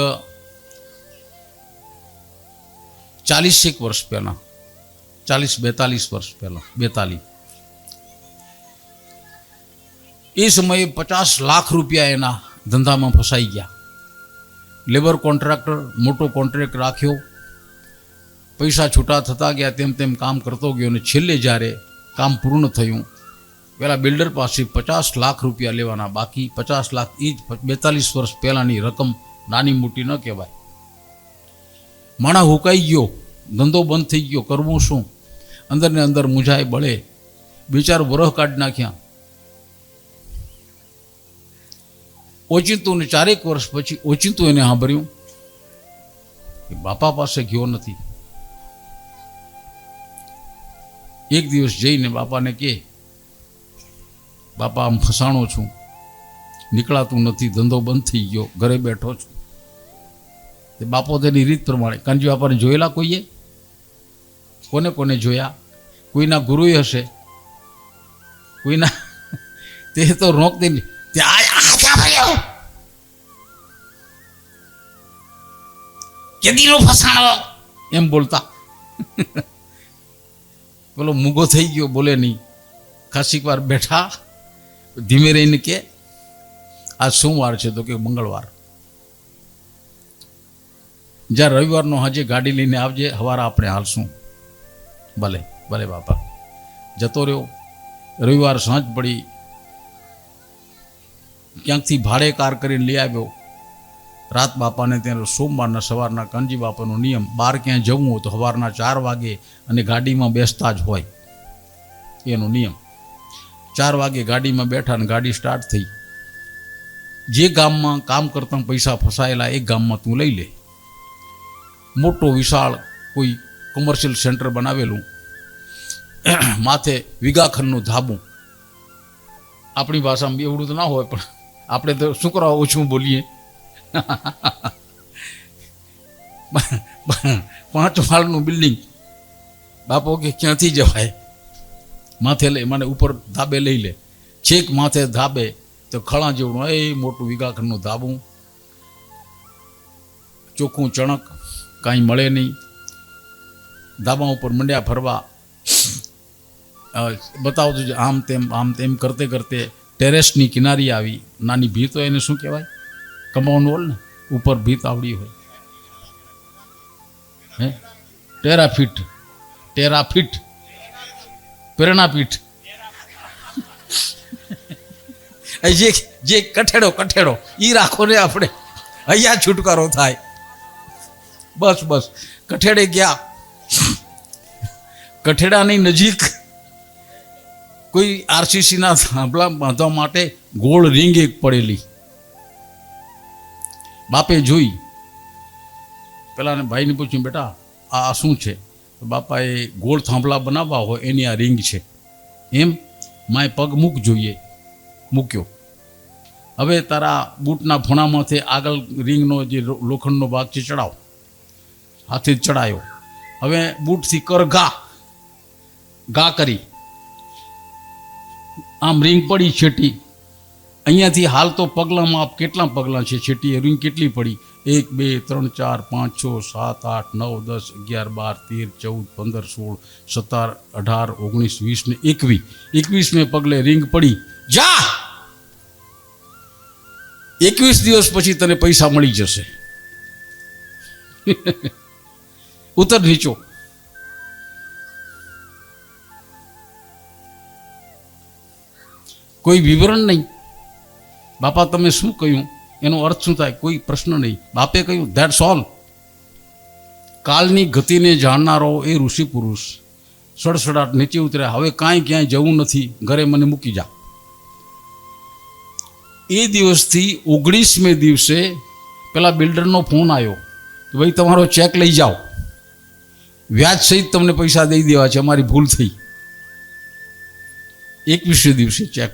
40 વર્ષ પહેલા, 40-42 વર્ષ પહેલા, 42, એ સમયે 50 લાખ રૂપિયા એના ધંધામાં ફસાઈ ગયા. લેબર કોન્ટ્રાક્ટર મોટો કોન્ટ્રાક્ટ રાખ્યો, પૈસા છૂટા થતા ગયા, તેમ તેમ કામ કરતો ગયો, અને છેલ્લે જ્યારે કામ પૂર્ણ થયું, પેલા બિલ્ડર પાસે 50 લાખ રૂપિયા લેવાના બાકી. 50 લાખ એ જ 42 વર્ષ પહેલાંની રકમ નાની મોટી ન કહેવાય. માણા હુકાઈ ગયો, ધંધો બંધ થઈ ગયો, કરવું શું? અંદરને અંદર મૂંઝાય બળે, 2-4 વરહ કાઢી નાખ્યા. ઓચિંતું ને 4 વર્ષ પછી ઓચિંતું એને સાંભળ્યું કે બાપા પાસે ગયો નથી. એક દિવસ જઈને બાપાને કહે, બાપા આમ ફસાણો છું, નીકળાતું નથી, ધંધો બંધ થઈ ગયો, ઘરે બેઠો છું. તે બાપો તેની રીત પ્રમાણે, કાનજી બાપાને જોયેલા કોઈએ? કોને કોને જોયા? કોઈના ગુરુએ હશે, કોઈના, તે તો રોકતી કેદીનો ફસાણો એમ બોલતા. બોલો મૂગો થઈ ગયો, બોલે નહીં. ખાસીક વાર બેઠા, ધીમે રહીને કે આજ શું વાર છે? તો કે મંગળવાર. જ્યાં રવિવારનો હાજે ગાડી લઈને આવજે, સવારે આપણે હાલશું. ભલે ભલે બાપા. જતો રહ્યો. રવિવાર સાંજ પડી, ક્યાંકથી ભાડે કાર કરીને લઈ આવ્યો. રાત બાપાને ત્યાં સોમવારના સવારના કાનજી બાપાનો નિયમ, બહાર ક્યાંય જવું હોય તો સવારના 4 વાગે અને ગાડીમાં બેસતા જ હોય, એનો નિયમ. 4 વાગે ગાડીમાં બેઠા ને ગાડી સ્ટાર્ટ થઈ. જે ગામમાં કામ કરતા પૈસા ફસાયેલા એ ગામમાં તું લઈ લે. મોટો વિશાળ કોઈ કોમર્શિયલ સેન્ટર બનાવેલું, માથે વીઘાખંડનું ધાબું. આપણી ભાષામાં એવડું તો ના હોય, પણ આપણે તો શું કરવા ઓછું બોલીએ. 5 માળનું બિલ્ડિંગ. બાપો કે ક્યાંથી જવાય? માથે લઈ, મને ઉપર ધાબે લઈ લે. છેક માથે ધાબે તો ખળા જેવડું એ મોટું વીઘાખંડનું ધાબું. ચોખ્ખું ચણક, કાંઈ મળે નહીં. ધાબા ઉપર મંડ્યા ફરવા, બતાવતું આમ તેમ કરતે કરતે ટેરેસની કિનારી આવી. નાની ભીત હોય એને શું કહેવાય? કમ્પાઉન્ડ વોલ ને, ઉપર ભીત આવડી હોય, હે ટેરાફીટ પ્રેરણાપીઠ. જે કઠેડો ઈ રાખો ને આપણે, અહીંયા છુટકારો થાય. બસ કઠેડે ગયા. કઠેડાની નજીક કોઈ આરસીસીના થાંભલા બાંધવા માટે ગોળ રીંગ એક પડેલી. બાપે જોઈ, પેલાને ભાઈને પૂછ્યું, બેટા આ શું છે? તો બાપાએ ગોળ થાંભલા બનાવવા હોય એની આ રીંગ છે. એમ? માએ પગ મૂક જોઈએ. મૂક્યો. હવે તારા બૂટના ફોણામાંથી આગળ રીંગનો જે લોખંડનો ભાગ છે ચડાવ. હાથે ચડાયો. હવે બૂટથી કર ઘા કરી, આમ રીંગ પડી છેટી. અહીંયાથી હાલ તો પગલામાં આપ કેટલા પગલાં છે છેટી, રીંગ કેટલી પડી? 1 2 3 4 5 6 7 8 9 10 11 12 13 14 15 16 17 18 19 20 ને 21 પગલે રીંગ પડી. જા 21 દિવસ પછી તને પૈસા મળી જશે. ઉતર નીચો. કોઈ વિવરણ નહીં. બાપા તમે શું કહ્યું, એનો અર્થ શું થાય? કોઈ પ્રશ્ન નહીં. બાપે કહ્યું ધેટ્સ ઓલ. કાલની ગતિને જાણનારો એ ઋષિ પુરુષ સડસડાટ નીચે ઉતર્યા. હવે ક્યાંય જવું નથી, ઘરે મને મૂકી જા. એ દિવસથી 19મે દિવસે પેલા બિલ્ડરનો ફોન આવ્યો કે ભાઈ તમારો ચેક લઈ જાઓ, વ્યાજ સહિત તમને પૈસા દઈ દેવા છે, અમારી ભૂલ થઈ. 21મે દિવસે ચેક.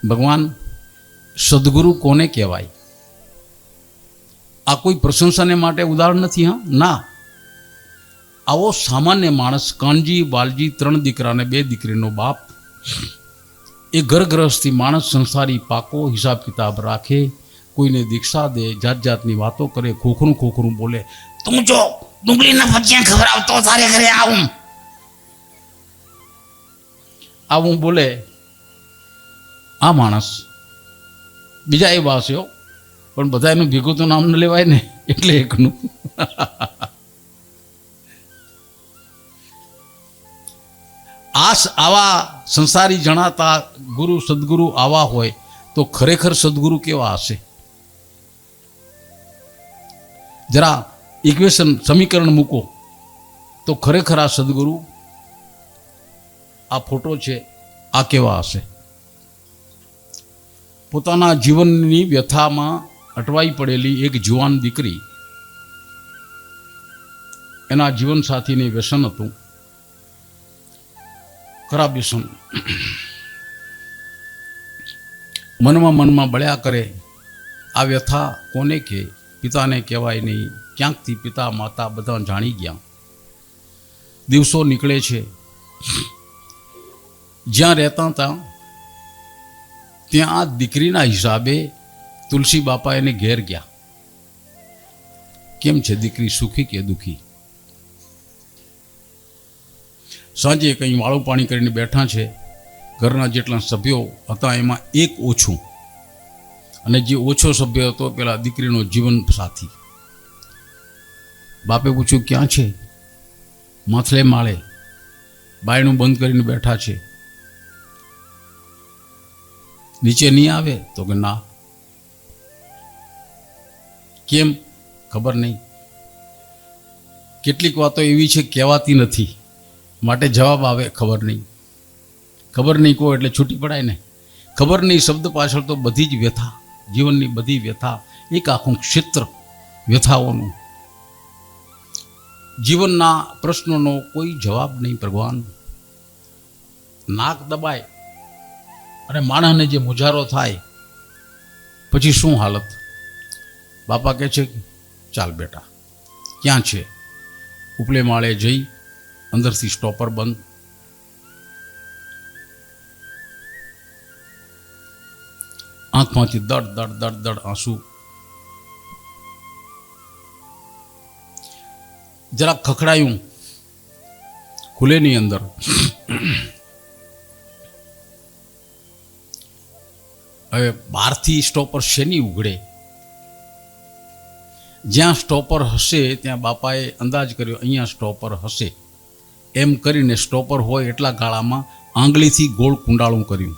ભગવાન સદગુરુ કોને કહેવાય? આ કોઈ પ્રશંસાને માટે ઉદાહરણ નથી. હા ના, આવો સામાન્ય માણસ, કાનજી બાલજી 3 દીકરા ને 2 દીકરીનો બાપ, એ ઘરગ્રહસ્થી માણસ, સંસારી પાકો, હિસાબ કિતાબ રાખે, કોઈને દીક્ષા દે, જાતની વાતો કરે, ખોખરું બોલે. તું જો ડુંગળીના ભજીયા ખવડાવતો તારે ઘરે આવું બોલે. આ માણસ બીજા એ વાસ્યો, પણ બધા એનું ભેગું તો નામ ન લેવાય ને, એટલે એકનું. આવા સંસારી જણાતા ગુરુ સદગુરુ આવા હોય તો ખરેખર સદગુરુ કેવા હશે? જરા સમીકરણ મૂકો તો ખરેખર આ સદગુરુ, આ ફોટો છે, આ કેવા હશે? પોતાના જીવનની વ્યથામાં અટવાઈ પડેલી એક જુવાન દીકરી, એના જીવનસાથીને વ્યસન હતું, ખરાબ વ્યસન. મનમાં બળ્યા કરે. આ વ્યથા કોને કે? પિતાને કહેવાય નહીં. ક્યાંકથી પિતા માતા બધા જાણી ગયા. દિવસો નીકળે છે. જ્યાં રહેતા હતા ત્યાં આ દીકરીના હિસાબે તુલસી બાપા એને ઘેર ગયા. કેમ છે દીકરી, સુખી કે દુઃખી? સાંજે કંઈ વાળું પાણી કરીને બેઠા છે. ઘરના જેટલા સભ્યો હતા એમાં એક ઓછું, અને જે ઓછો સભ્ય હતો પેલા દીકરીનો જીવન સાથી. બાપે પૂછ્યું ક્યાં છે? માથલે માળે બાયણું બંધ કરીને બેઠા છે. નીચે નહીં આવે? તો કે ના. કેમ? ખબર નહીં. કેટલીક વાતો એવી છે કહેવાતી નથી, માટે જવાબ આવે ખબર નહીં. ખબર નહીં કહો એટલે છૂટી પડાય ને. ખબર નહીં શબ્દ પાછળ તો બધી જ વ્યથા, જીવનની બધી વ્યથા, એક આખું ક્ષેત્ર વ્યથાઓનું. જીવનના પ્રશ્નોનો કોઈ જવાબ નહીં. ભગવાન નાક દબાય અને માણસને જે મુજારો થાય પછી શું હાલત? બાપા કહે છે ચાલ બેટા. ક્યાં છે? ઉપલે માળે જઈ અંદરથી સ્ટોપર બંધ. આંખમાંથી દડ દડ દડ દડ આંસુ. જરાક ખખડાયું, ખુલેની અંદર. હવે બહારથી સ્ટોપર શેની ઉઘડે? જ્યાં સ્ટોપર હશે ત્યાં બાપાએ અંદાજ કર્યો અહીંયા સ્ટોપર હશે. એમ કરીને સ્ટોપર હોય એટલા ગાળામાં આંગળીથી ગોળ કુંડાળું કર્યું.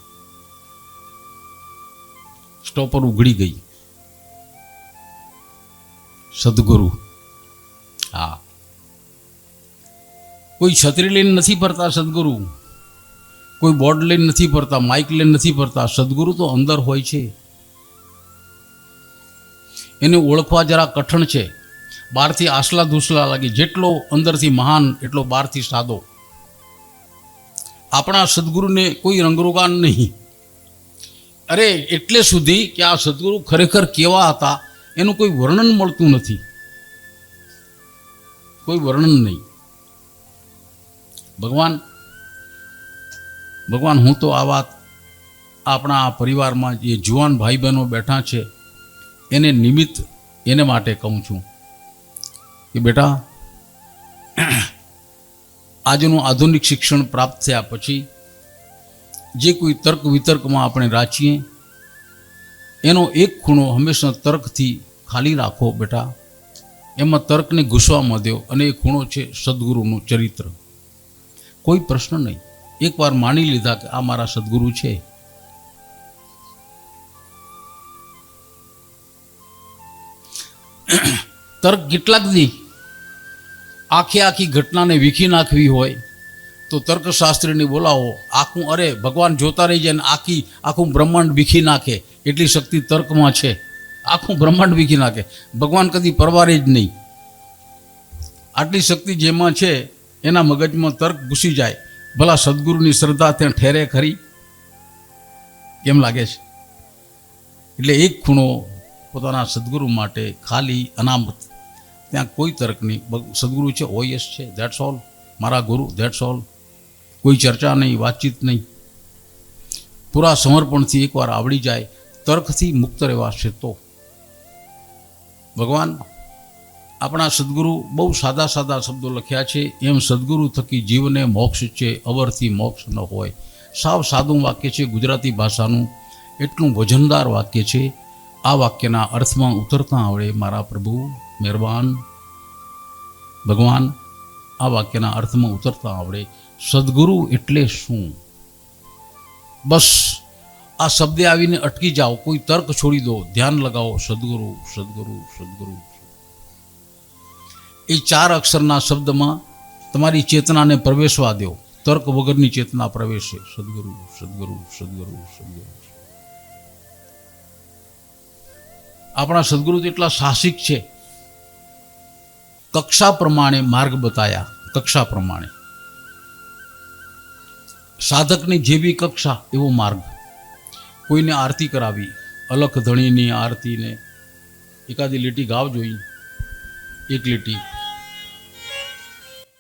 સ્ટોપર ઉઘડી ગઈ. સદગુરુ. હા, કોઈ છત્રી લઈને નથી ફરતા સદગુરુ, કોઈ બોર્ડ લઈને નથી ફરતા, માઇક લઈને નથી ફરતા. સદગુરુ તો અંદર હોય છે. એને ઓળખવા જરા કઠણ છે. બહારથી આસલા ધૂસલા લાગે. જેટલો અંદરથી મહાન એટલો બહારથી સાદો. આપણા સદગુરુને કોઈ રંગરોગાન નહીં. અરે એટલે સુધી કે આ સદગુરુ ખરેખર કેવા હતા એનું કોઈ વર્ણન મળતું નથી. કોઈ વર્ણન નહીં. ભગવાન હું તો આ વાત આપણા આ પરિવારમાં જે જુવાન ભાઈ બહેનો બેઠા છે એને નિમિત્ત એને માટે કહું છું કે બેટા, આજનું આધુનિક શિક્ષણ પ્રાપ્ત થયા પછી જે કોઈ તર્ક વિતર્કમાં આપણે રાચીએ એનો એક ખૂણો હંમેશા તર્કથી ખાલી રાખો બેટા. એમાં તર્કને ઘૂસવામાં દો અને એ ખૂણો છે સદગુરુનું ચરિત્ર. કોઈ પ્રશ્ન નહીં. એકવાર માની લીધા કે આ મારા સદગુરુ છે, તર્ક કેટલાક દી આખી ઘટનાને વીખી નાખવી હોય તો તર્કશાસ્ત્રીને બોલાવો. આખું અરે ભગવાન જોતા રહી જાય ને આખું બ્રહ્માંડ વીખી નાખે એટલી શક્તિ તર્કમાં છે. આખું બ્રહ્માંડ વીખી નાખે. ભગવાન કદી પરવારે જ નહીં. આટલી શક્તિ જેમાં છે એના મગજમાં તર્ક ઘૂસી જાય. ભલા સદગુરુની શ્રદ્ધા ત્યાં ઠેરે ખરી? કેમ લાગે છે? એટલે એક ખૂણો પોતાના સદગુરુ માટે ખાલી અનામત. ત્યાં કોઈ તર્ક નહીં. સદગુરુ છે, ઓયસ છે, ધેટ્સ ઓલ. મારા ગુરુ, ધેટ્સ ઓલ. કોઈ ચર્ચા નહીં, વાતચીત નહીં. પૂરા સમર્પણથી એકવાર આવડી જાય, તર્કથી મુક્ત રહેવાશે તો. ભગવાન આપણા સદગુરુ બહુ સાદા સાદા શબ્દો લખ્યા છે. એમ સદગુરુ થકી જીવને મોક્ષ છે, અવરથી મોક્ષ ન હોય. સાવ સાદું વાક્ય છે ગુજરાતી ભાષાનું. એટલું વજનદાર વાક્ય છે. આ વાક્યના અર્થમાં ઉતરતા આવડે મારા પ્રભુ મહેરબાન. ભગવાન આ વાક્યના અર્થમાં ઉતરતા આવડે. સદગુરુ એટલે શું? બસ આ શબ્દે આવીને અટકી જાઓ. કોઈ તર્ક છોડી દો, ધ્યાન લગાવો. સદગુરુ, સદગુરુ, સદગુરુ. એ 4 અક્ષરના શબ્દમાં તમારી ચેતનાને પ્રવેશવા દો. તર્ક વગરની ચેતના પ્રવેશે. સદગુરુ, સદગુરુ, સદગુરુ, સદગુરુ. આપણા સદગુરુ તો એટલા સાહસિક છે. કક્ષા પ્રમાણે માર્ગ બતાયા. કક્ષા પ્રમાણે સાધકની જે બી કક્ષા એવો માર્ગ. કોઈને આરતી કરાવી, અલખ ધણીની આરતીને એકાદી લીટી ગાવ જોઈ. એક લીટી.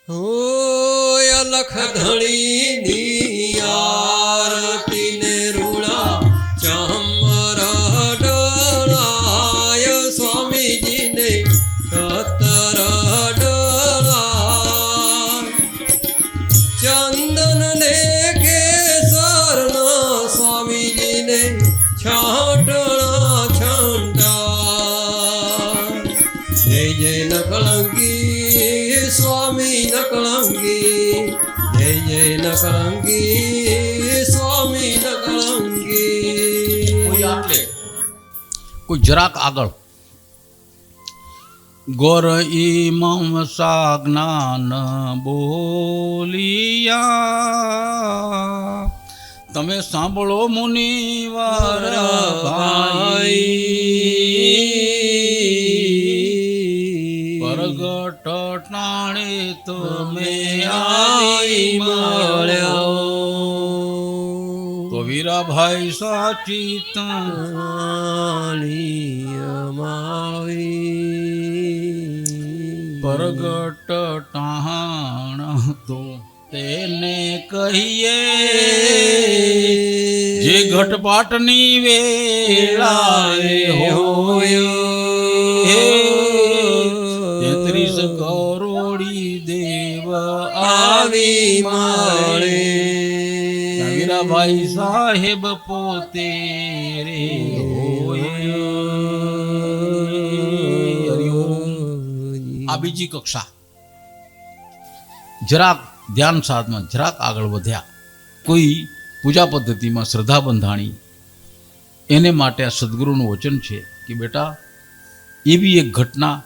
હોય અલખ ધણીની આરતીને રૂણા ચામર ડળાય સ્વામીજીને સતર ડળા ચંદન ને કેસરના સ્વામીજીને છાટણા છંટા. જય જય નકળંગી સ્વામી નકળંગી, જય જય નકળંગી સ્વામી નકળંગી. કોઈ આટલે, કોઈ જરાક આગળ. ગોર ઇમમ સા જ્ઞાન બોલિયા, તમે સાંભળો મુનિવર ભાઈ. પરગટ ટાણે તમે આવી મળ્યો તો વીરાભાઈ સાચી પરગટ ટાણ તો તેને કહીએ જે ઘટપાટની વેળાએ હોય 33 કરોડી દેવ આવી માળે વીરાભાઈ સાહેબ પોતે રે હોય. આ બીજી કક્ષા. જરાક ધ્યાન સાધમાં જરાક આગળ વધ્યા. કોઈ પૂજા પદ્ધતિમાં શ્રદ્ધા બંધાણી, એને માટે આ સદગુરુનું વચન છે કે બેટા એવી એક ઘટના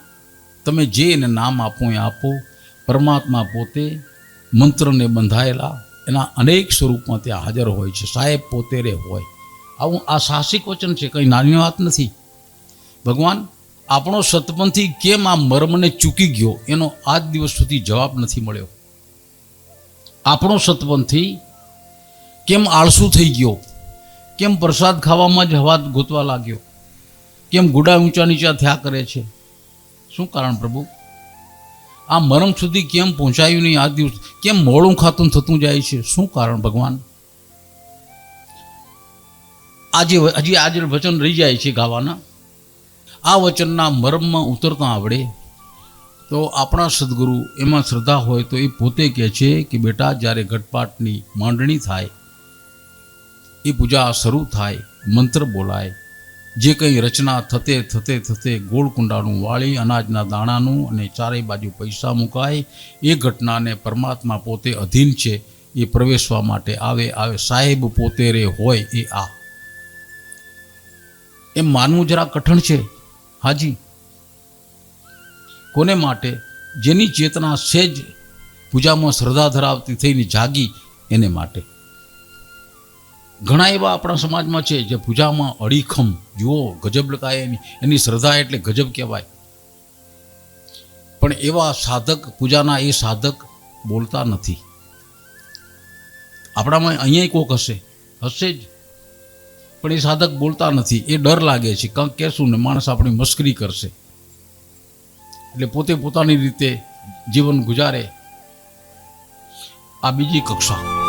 તમે જે એને નામ આપો એ આપો. પરમાત્મા પોતે મંત્રને બંધાયેલા એના અનેક સ્વરૂપમાં ત્યાં હાજર હોય છે. સાહેબ પોતે રે હોય. આવું આ સાહસિક વચન છે, કંઈ નાની વાત નથી. ભગવાન આપણો સતપંથી કેમ આ મર્મને ચૂકી ગયો એનો આજ દિવસ સુધી જવાબ નથી મળ્યો. આપણો સતપંથી કેમ આળસુ થઈ ગયો, કેમ પ્રસાદ ખાવામાં જ હવા ગોતવા લાગ્યો, કેમ ગુડા ઊંચા નીચા થયા કરે છે? શું કારણ પ્રભુ? આ મરમ સુધી કેમ પહોંચાયું નહીં? આ દિવસ કેમ મોડું ખાતું થતું જાય છે? શું કારણ ભગવાન? હજી આજે વચન રહી જાય છે ગાવાના. આ વચનના મરમમાં ઉતરતા આવડે તો આપણા સદગુરુ એમાં શ્રદ્ધા હોય તો એ પોતે કહે છે કે બેટા જ્યારે ઘટપાટની માંડણી થાય, એ પૂજા શરૂ થાય, મંત્ર બોલાય, જે કંઈ રચના થતે થતે થતે ગોળ કુંડાનું વાળી અનાજના દાણાનું અને ચારેય બાજુ પૈસા મુકાય, એ ઘટનાને પરમાત્મા પોતે અધીન છે એ પ્રવેશવા માટે આવે. સાહેબ પોતે રે હોય એ આ એમ માનવું જરા કઠણ છે. હાજી, કોને માટે? જેની ચેતના સહેજ પૂજામાં શ્રદ્ધા ધરાવતી થઈને જાગી એને માટે. ઘણા એવા આપણા સમાજમાં છે જે પૂજામાં અડીખમ, જુઓ ગજબ લગાય એની શ્રદ્ધા એટલે ગજબ કહેવાય. પણ એવા સાધક, પૂજાના એ સાધક બોલતા નથી. આપણામાં અહીંયા કોક હશે જ, પણ એ સાધક બોલતા નથી. એ ડર લાગે છે કંઈક કહેશું ને માણસ આપણી મસ્કરી કરશે, એટલે પોતે પોતાની રીતે જીવન ગુજારે. આ બીજી કક્ષા.